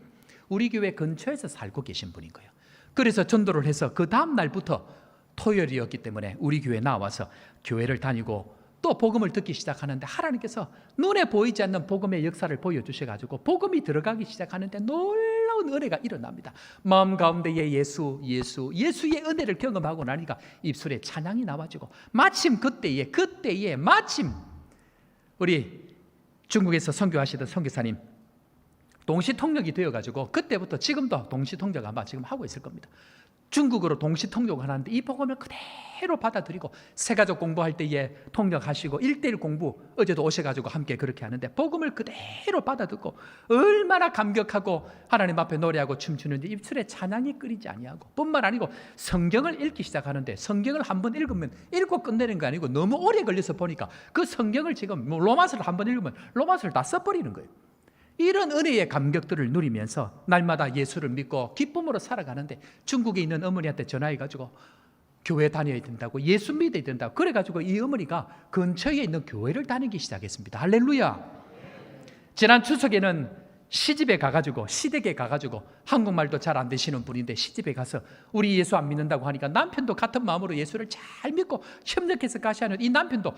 우리 교회 근처에서 살고 계신 분인 거예요. 그래서 전도를 해서 그 다음 날부터 토요일이었기 때문에 우리 교회에 나와서 교회를 다니고 또 복음을 듣기 시작하는데 하나님께서 눈에 보이지 않는 복음의 역사를 보여주셔가지고 복음이 들어가기 시작하는데 놀라운 은혜가 일어납니다. 마음 가운데에 예수의 은혜를 경험하고 나니까 입술에 찬양이 나와지고 마침 그때에 마침 우리 중국에서 선교하시던 선교사님 동시통역이 되어가지고 그때부터 지금도 동시통역 아마 지금 하고 있을 겁니다. 중국어로 동시통역을 하는데 이 복음을 그대로 받아들이고 새가족 공부할 때에 통역하시고 1:1 공부 어제도 오셔가지고 함께 그렇게 하는데 복음을 그대로 받아듣고 얼마나 감격하고 하나님 앞에 노래하고 춤추는지 입술에 찬양이 끓이지 아니하고 뿐만 아니고 성경을 읽기 시작하는데 성경을 한번 읽으면 읽고 끝내는 거 아니고 너무 오래 걸려서 보니까 그 성경을 지금 로마서를 한번 읽으면 로마서를 다 써버리는 거예요. 이런 은혜의 감격들을 누리면서 날마다 예수를 믿고 기쁨으로 살아가는데 중국에 있는 어머니한테 전화해가지고 교회 다녀야 된다고 예수 믿어야 된다고 그래가지고 이 어머니가 근처에 있는 교회를 다니기 시작했습니다. 할렐루야. 지난 추석에는 시집에 가가지고 시댁에 가가지고 한국말도 잘 안 되시는 분인데 시집에 가서 우리 예수 안 믿는다고 하니까 남편도 같은 마음으로 예수를 잘 믿고 협력해서 가시하는 이 남편도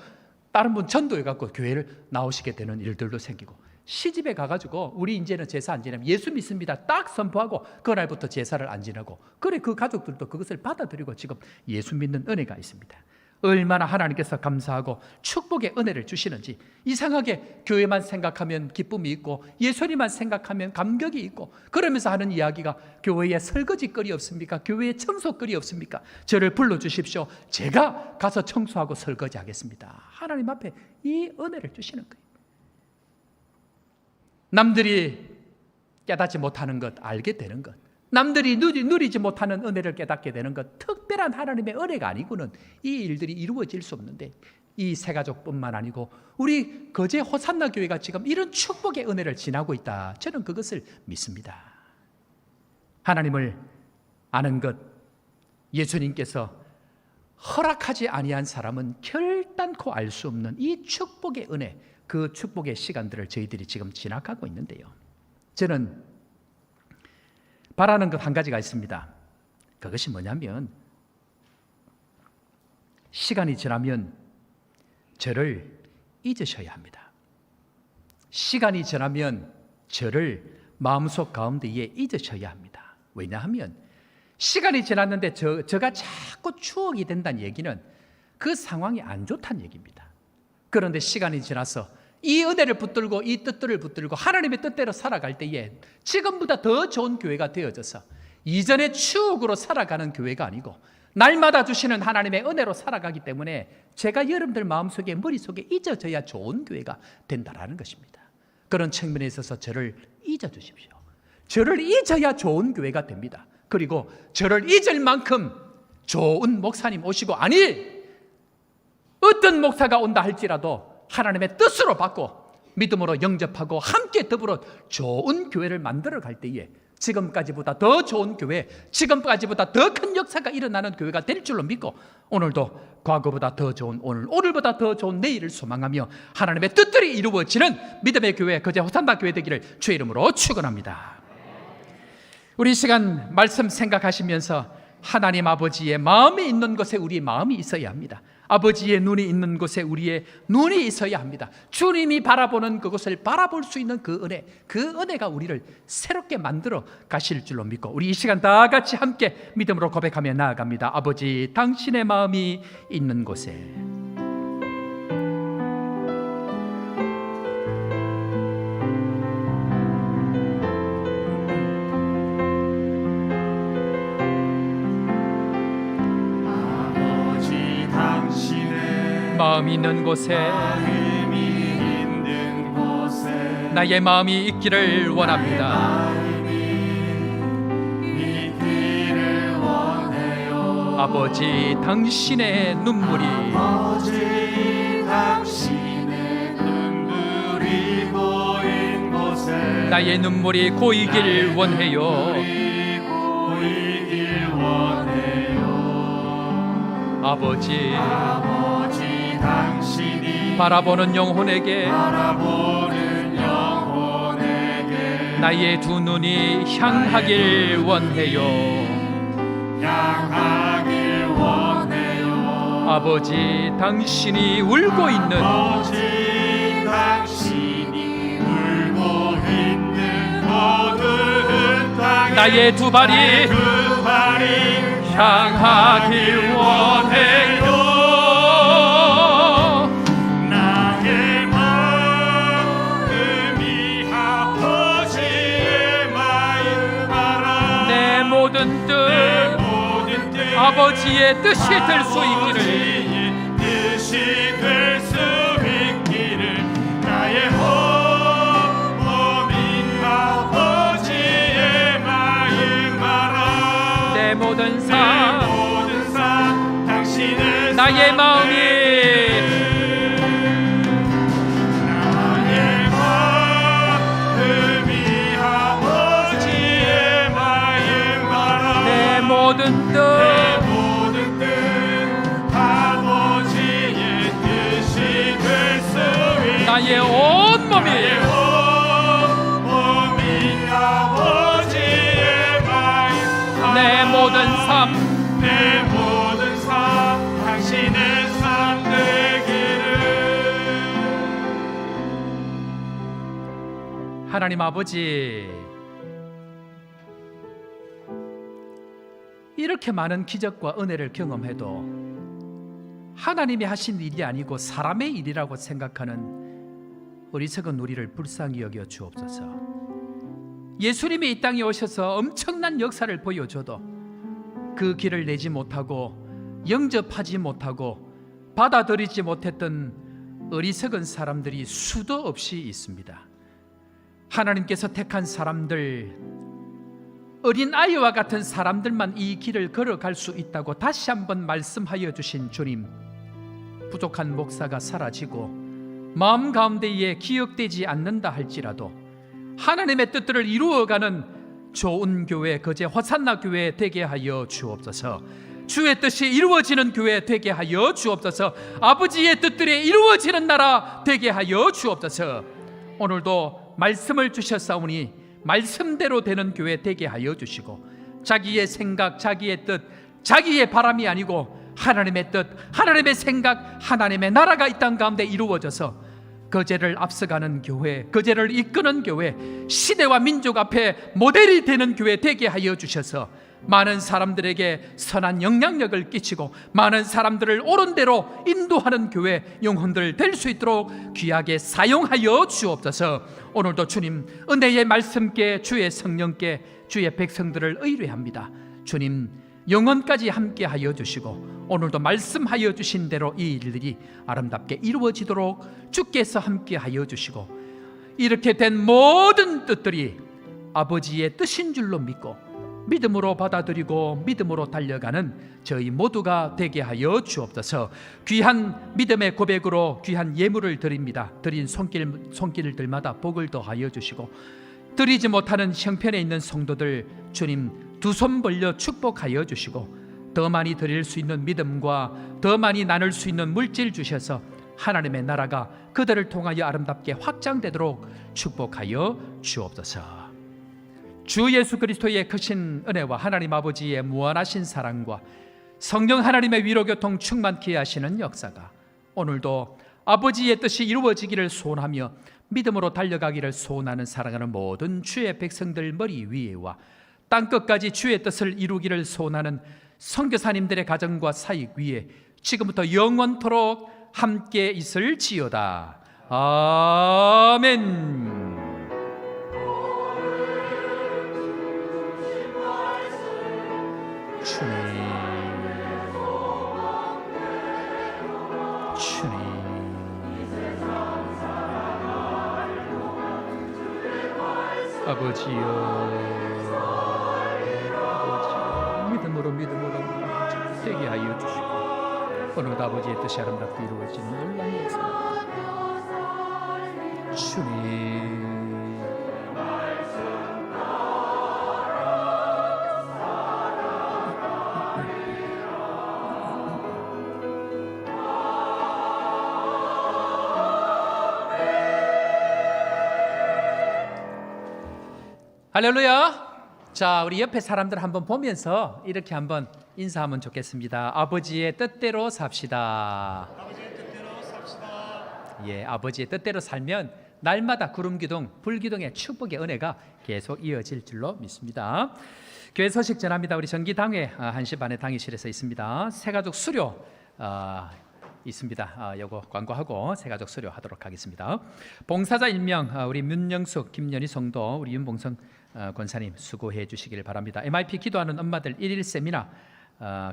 다른 분 전도해갖고 교회를 나오시게 되는 일들도 생기고 시집에 가가지고 우리 이제는 제사 안 지내면 예수 믿습니다 딱 선포하고 그날부터 제사를 안 지내고 그래 그 가족들도 그것을 받아들이고 지금 예수 믿는 은혜가 있습니다. 얼마나 하나님께서 감사하고 축복의 은혜를 주시는지 이상하게 교회만 생각하면 기쁨이 있고 예수님만 생각하면 감격이 있고 그러면서 하는 이야기가 교회에 설거지거리 없습니까? 교회에 청소거리 없습니까? 저를 불러주십시오. 제가 가서 청소하고 설거지하겠습니다. 하나님 앞에 이 은혜를 주시는 거예요. 남들이 깨닫지 못하는 것 알게 되는 것, 남들이 누리지 못하는 은혜를 깨닫게 되는 것, 특별한 하나님의 은혜가 아니고는 이 일들이 이루어질 수 없는데 이 새가족뿐만 아니고 우리 거제 호산나 교회가 지금 이런 축복의 은혜를 지나고 있다. 저는 그것을 믿습니다. 하나님을 아는 것, 예수님께서 허락하지 아니한 사람은 결단코 알 수 없는 이 축복의 은혜, 그 축복의 시간들을 저희들이 지금 지나가고 있는데요. 저는 바라는 것 한 가지가 있습니다. 그것이 뭐냐면 시간이 지나면 저를 잊으셔야 합니다. 시간이 지나면 저를 마음속 가운데에 잊으셔야 합니다. 왜냐하면 시간이 지났는데 저가 자꾸 추억이 된다는 얘기는 그 상황이 안 좋다는 얘기입니다. 그런데 시간이 지나서 이 은혜를 붙들고 이 뜻들을 붙들고 하나님의 뜻대로 살아갈 때에 지금보다 더 좋은 교회가 되어져서 이전의 추억으로 살아가는 교회가 아니고 날마다 주시는 하나님의 은혜로 살아가기 때문에 제가 여러분들 마음속에 머릿속에 잊어져야 좋은 교회가 된다라는 것입니다. 그런 측면에 있어서 저를 잊어주십시오. 저를 잊어야 좋은 교회가 됩니다. 그리고 저를 잊을 만큼 좋은 목사님 오시고, 아니 어떤 목사가 온다 할지라도 하나님의 뜻으로 받고 믿음으로 영접하고 함께 더불어 좋은 교회를 만들어 갈 때에 지금까지보다 더 좋은 교회, 지금까지보다 더 큰 역사가 일어나는 교회가 될 줄로 믿고, 오늘도 과거보다 더 좋은 오늘보다 더 좋은 내일을 소망하며 하나님의 뜻들이 이루어지는 믿음의 교회, 거제 호산나 교회 되기를 주의 이름으로 축원합니다. 우리 이 시간 말씀 생각하시면서 하나님 아버지의 마음이 있는 곳에 우리의 마음이 있어야 합니다. 아버지의 눈이 있는 곳에 우리의 눈이 있어야 합니다. 주님이 바라보는 그곳을 바라볼 수 있는 그 은혜가 우리를 새롭게 만들어 가실 줄로 믿고, 우리 이 시간 다 같이 함께 믿음으로 고백하며 나아갑니다. 아버지, 당신의 마음이 있는 곳에 마음이 있는 곳에 나의 마음이 있기를 원합니다. 아버지, 당신의 눈물이 나의 눈물이 고이길 원해요. 아버지, 바라보는 영혼에게 나의 두 눈이 향하길 원해요. 아버지, 당신이 울고 있는 나의 두 발이 향하길 원해요. 모든 뜻 아버지의 뜻이 될 수 있기를
나의 몸인 아버지의 마음 알아.
내 모든 삶
당신의
나의 마음이 모든 뜻 아버지의 뜻이 될 수 있기를 나의 온몸이 아버지의 마음 내 모든 삶 당신의 삶 되기를. 하나님 아버지, 이렇게 많은 기적과 은혜를 경험해도 하나님이 하신 일이 아니고 사람의 일이라고 생각하는 어리석은 우리를 불쌍히 여겨 주옵소서. 예수님이 이 땅에 오셔서 엄청난 역사를 보여줘도 그 길을 내지 못하고 영접하지 못하고 받아들이지 못했던 어리석은 사람들이 수도 없이 있습니다. 하나님께서 택한 사람들, 어린 아이와 같은 사람들만 이 길을 걸어갈 수 있다고 다시 한번 말씀하여 주신 주님, 부족한 목사가 사라지고 마음 가운데에 기억되지 않는다 할지라도 하나님의 뜻들을 이루어가는 좋은 교회, 거제 호산나 교회 되게 하여 주옵소서. 주의 뜻이 이루어지는 교회 되게 하여 주옵소서. 아버지의 뜻들이 이루어지는 나라 되게 하여 주옵소서. 오늘도 말씀을 주셨사오니 말씀대로 되는 교회 되게 하여 주시고, 자기의 생각, 자기의 뜻, 자기의 바람이 아니고 하나님의 뜻, 하나님의 생각, 하나님의 나라가 이 땅 가운데 이루어져서 거제를 앞서가는 교회, 거제를 이끄는 교회, 시대와 민족 앞에 모델이 되는 교회 되게 하여 주셔서 많은 사람들에게 선한 영향력을 끼치고 많은 사람들을 옳은 대로 인도하는 교회 영혼들 될 수 있도록 귀하게 사용하여 주옵소서. 오늘도 주님 은혜의 말씀께 주의 성령께 주의 백성들을 의뢰합니다. 주님 영원까지 함께하여 주시고 오늘도 말씀하여 주신 대로 이 일들이 아름답게 이루어지도록 주께서 함께하여 주시고 이렇게 된 모든 뜻들이 아버지의 뜻인 줄로 믿고 믿음으로 받아들이고 믿음으로 달려가는 저희 모두가 되게 하여 주옵소서. 귀한 믿음의 고백으로 귀한 예물을 드립니다. 드린 손길들마다 복을 더하여 주시고 드리지 못하는 형편에 있는 성도들 주님 두 손 벌려 축복하여 주시고 더 많이 드릴 수 있는 믿음과 더 많이 나눌 수 있는 물질 주셔서 하나님의 나라가 그들을 통하여 아름답게 확장되도록 축복하여 주옵소서. 주 예수 그리스도의 크신 은혜와 하나님 아버지의 무한하신 사랑과 성령 하나님의 위로교통 충만케 하시는 역사가 오늘도 아버지의 뜻이 이루어지기를 소원하며 믿음으로 달려가기를 소원하는 사랑하는 모든 주의 백성들 머리 위에와 땅끝까지 주의 뜻을 이루기를 소원하는 선교사님들의 가정과 사역 위에 지금부터 영원토록 함께 있을지어다. 아멘. 주님, 주님, 아버지여, 믿음으로 되게 하여 주시고 오늘도 아버지의 뜻이 아름답게 이루어지는 놀라운 역사 주님. 할렐루야. 자, 우리 옆에 사람들 한번 보면서 이렇게 한번 인사하면 좋겠습니다. 아버지의 뜻대로 삽시다.
아버지의 뜻대로 삽시다.
예, 아버지의 뜻대로 살면 날마다 구름기둥, 불기둥의 축복의 은혜가 계속 이어질 줄로 믿습니다. 교회 소식 전합니다. 우리 정기당회 1시 반에 당회실에서 있습니다. 새가족 수료 있습니다. 요거 광고하고 새가족 수료하도록 하겠습니다. 봉사자 1명 우리 문영숙, 김연희 성도, 우리 윤봉성 권사님 수고해 주시길 바랍니다. MIP 기도하는 엄마들 1일 세미나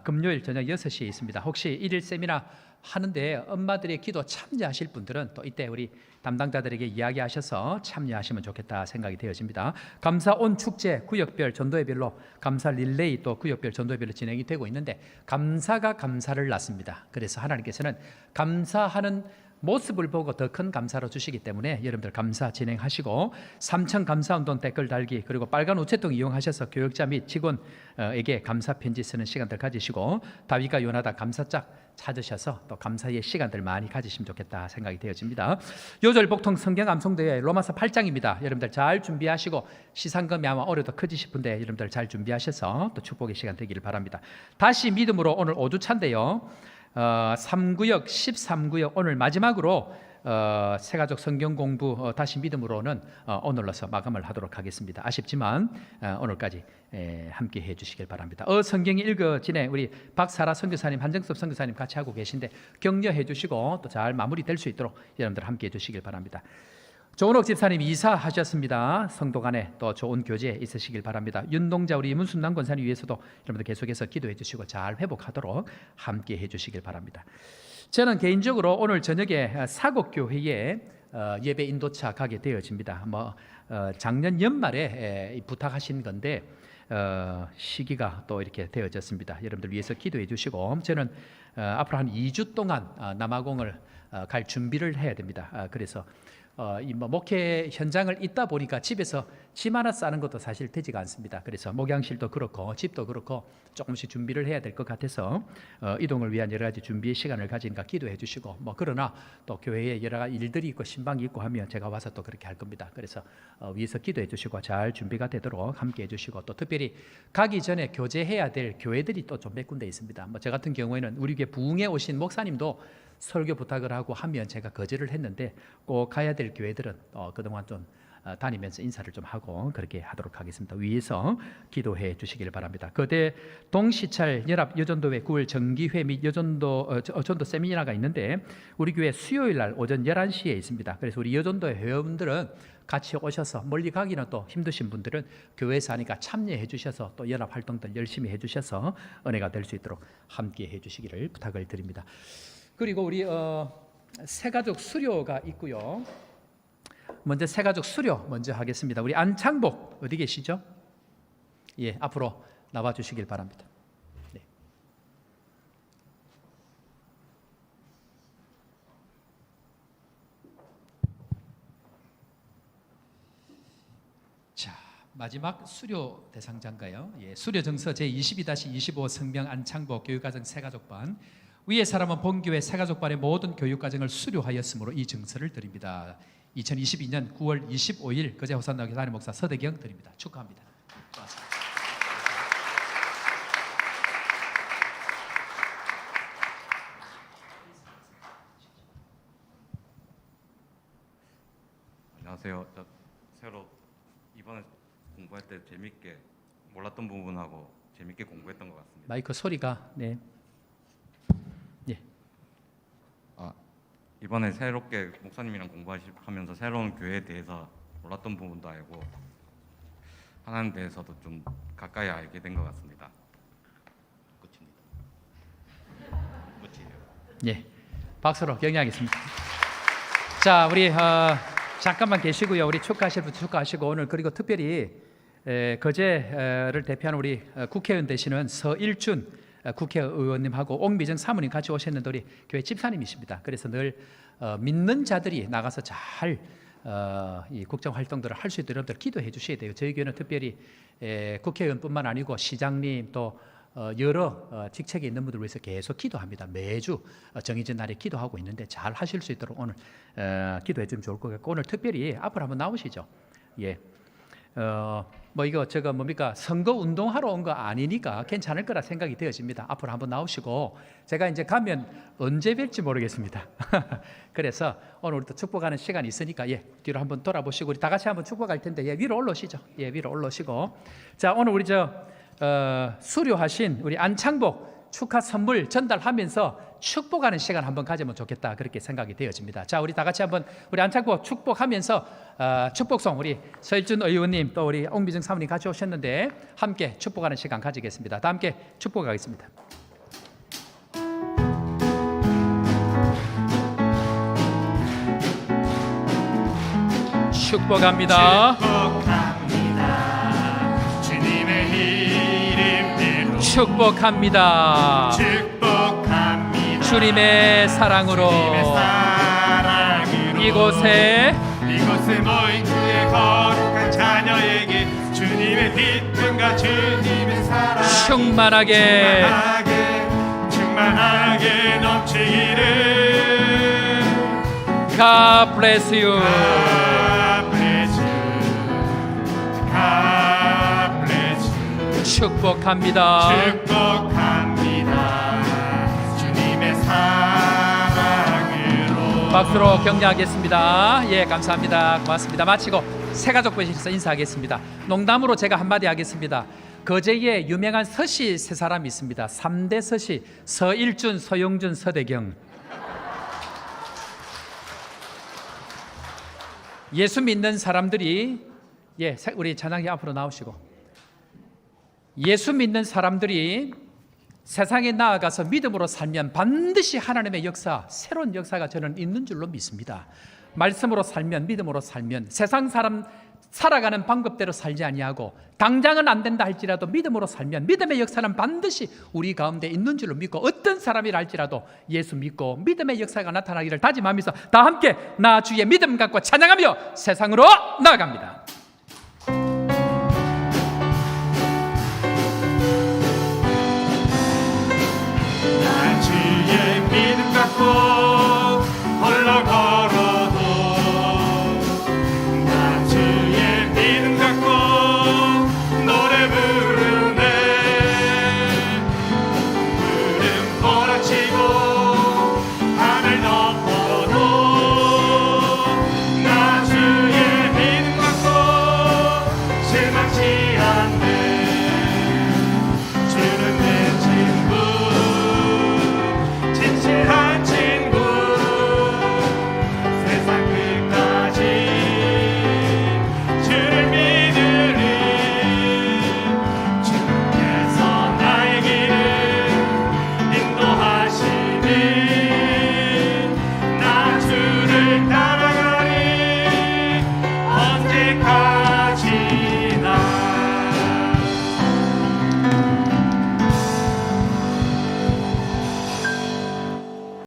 금요일 저녁 6시에 있습니다. 혹시 1일 세미나 하는데 엄마들의 기도 참여하실 분들은 또 이때 우리 담당자들에게 이야기하셔서 참여하시면 좋겠다 생각이 되어집니다. 감사 온 축제 구역별 전도회별로 감사 릴레이 또 구역별 전도회별로 진행이 되고 있는데 감사가 감사를 낳습니다. 그래서 하나님께서는 감사하는 모습을 보고 더 큰 감사로 주시기 때문에 여러분들 감사 진행하시고 3천 감사운동 댓글 달기 그리고 빨간 우체통 이용하셔서 교역자 및 직원에게 감사 편지 쓰는 시간들 가지시고 다윗과 요나단 감사짝 찾으셔서 또 감사의 시간들 많이 가지시면 좋겠다 생각이 되어집니다. 요절 복통 성경 암송대회 로마서 8장입니다. 여러분들 잘 준비하시고 시상금이 아마 올해도 크지 싶은데 여러분들 잘 준비하셔서 또 축복의 시간 되기를 바랍니다. 다시 믿음으로 오늘 5주차인데요. 3구역, 13구역 오늘 마지막으로 새가족 성경 공부 다시 믿음으로는 오늘로서 마감을 하도록 하겠습니다. 아쉽지만 오늘까지 함께 해주시길 바랍니다. 성경이 읽어지네 우리 박사라 선교사님, 한정섭 선교사님 같이 하고 계신데 격려해 주시고 또 잘 마무리될 수 있도록 여러분들 함께 해주시길 바랍니다. 조은옥 집사님 이사하셨습니다. 성도 간에 또 좋은 교제 있으시길 바랍니다. 윤동자 우리 문순남 권사님 위해서도 여러분들 계속해서 기도해 주시고 잘 회복하도록 함께 해주시길 바랍니다. 저는 개인적으로 오늘 저녁에 사곡교회에 예배 인도차 가게 되어집니다. 작년 연말에 부탁하신 건데 시기가 또 이렇게 되어졌습니다. 여러분들 위해서 기도해 주시고 저는 앞으로 한 2주 동안 남아공을 갈 준비를 해야 됩니다. 그래서 이 목회 현장을 있다 보니까 집에서 짐 하나 싸는 것도 사실 되지가 않습니다. 그래서 목양실도 그렇고 집도 그렇고 조금씩 준비를 해야 될 것 같아서 이동을 위한 여러 가지 준비의 시간을 가지니까 기도해 주시고 그러나 또 교회에 여러 가지 일들이 있고 신방이 있고 하면 제가 와서 또 그렇게 할 겁니다. 그래서 위에서 기도해 주시고 잘 준비가 되도록 함께 해주시고 또 특별히 가기 전에 교제해야 될 교회들이 또 좀 몇 군데 있습니다. 저 같은 경우에는 우리 교회 부흥에 오신 목사님도 설교 부탁을 하고 하면 제가 거절을 했는데 꼭 가야 될 교회들은 그동안 좀 다니면서 인사를 좀 하고 그렇게 하도록 하겠습니다. 위에서 기도해 주시길 바랍니다. 거대 동시찰 연합 여전도회 9월 정기회 및 여전도 전도 세미나가 있는데 우리 교회 수요일 날 오전 11시에 있습니다. 그래서 우리 여전도 회원들은 같이 오셔서 멀리 가기는 또 힘드신 분들은 교회에서 하니까 참여해 주셔서 또 연합 활동들 열심히 해 주셔서 은혜가 될 수 있도록 함께 해 주시기를 부탁을 드립니다. 그리고 우리 새가족 수료가 있고요. 먼저 새가족 수료 먼저 하겠습니다. 우리 안창복 어디 계시죠? 예, 앞으로 나와 주시길 바랍니다. 네. 자, 마지막 수료 대상자인가요? 예, 수료 정서 제22-25 성명 안창복 교육과정 새가족반. 위의 사람은 본교회 새가족반의 모든 교육과정을 수료하였으므로 이 증서를 드립니다. 2022년 9월 25일 거제 호산교회 담임 목사 서대경 드립니다. 축하합니다. 고맙습니다.
안녕하세요. 저 새로 이번에 공부할 때 재밌게 몰랐던 부분하고 재밌게 공부했던 것 같습니다.
마이크 소리가 네.
이번에 새롭게 목사님이랑 공부하면서 새로운 교회에 대해서 몰랐던 부분도 알고 하나님 대해서도 좀 가까이 알게 된 것 같습니다. 끝이에요.
예, 박수로 격려하겠습니다. 자, 우리 잠깐만 계시고요. 우리 축하하실 분 축하하시고 오늘 그리고 특별히 거제를 대표하는 우리 국회의원 되시는 서일준 국회의원님하고 옥미정 사모님 같이 오셨는데 우리 교회 집사님이십니다. 그래서 늘 믿는 자들이 나가서 잘 이 국정 활동들을 할 수 있도록 여러분들 기도해 주셔야 돼요. 저희 교회는 특별히 국회의원뿐만 아니고 시장님 또 여러 직책에 있는 분들을 위해서 계속 기도합니다. 매주 정해진 날에 기도하고 있는데 잘 하실 수 있도록 오늘 기도해 주면 좋을 것 같고 오늘 특별히 앞으로 한번 나오시죠. 예. 뭐 이거 제가 뭡니까 선거 운동하러 온 거 아니니까 괜찮을 거라 생각이 되어집니다. 앞으로 한번 나오시고 제가 이제 가면 언제 뵐지 모르겠습니다. 그래서 오늘 우리 또 축복하는 시간이 있으니까 예 뒤로 한번 돌아보시고 우리 다 같이 한번 축복할 텐데 예 위로 올라오시죠. 예 위로 올라오시고 자 오늘 우리 수료하신 우리 안창복 축하 선물 전달하면서 축복하는 시간 한번 가지면 좋겠다 그렇게 생각이 되어집니다. 자 우리 다 같이 한번 우리 안창복 축복하면서 축복송 우리 서일준 의원님 또 우리 옥미정 사모님 같이 오셨는데 함께 축복하는 시간 가지겠습니다. 다 함께 축복하겠습니다. 축복합니다.
축복합니다. 주님의 이름대로
축복합니다.
축복합니다.
주님의 사랑으로 이곳에
모인 그의 거룩한 자녀에게 주님의 기쁨과 주님의 사랑
충만하게
넘치기를
God bless you.
God bless you.
축복합니다.
주님의 사랑으로
박수로 격려하겠습니다. 예, 감사합니다. 고맙습니다. 마치고 새가족 보시면서 인사하겠습니다. 농담으로 제가 한마디 하겠습니다. 거제에 유명한 서씨 세 사람이 있습니다. 3대 서씨 서일준, 서용준, 서대경. 예수 믿는 사람들이 예, 우리 찬양이 앞으로 나오시고 예수 믿는 사람들이 세상에 나아가서 믿음으로 살면 반드시 하나님의 역사, 새로운 역사가 저는 있는 줄로 믿습니다. 말씀으로 살면, 믿음으로 살면 세상 사람 살아가는 방법대로 살지 아니하고 당장은 안 된다 할지라도 믿음으로 살면 믿음의 역사는 반드시 우리 가운데 있는 줄로 믿고 어떤 사람이라 할지라도 예수 믿고 믿음의 역사가 나타나기를 다짐하면서 다 함께 나 주의 믿음 갖고 찬양하며 세상으로 나아갑니다.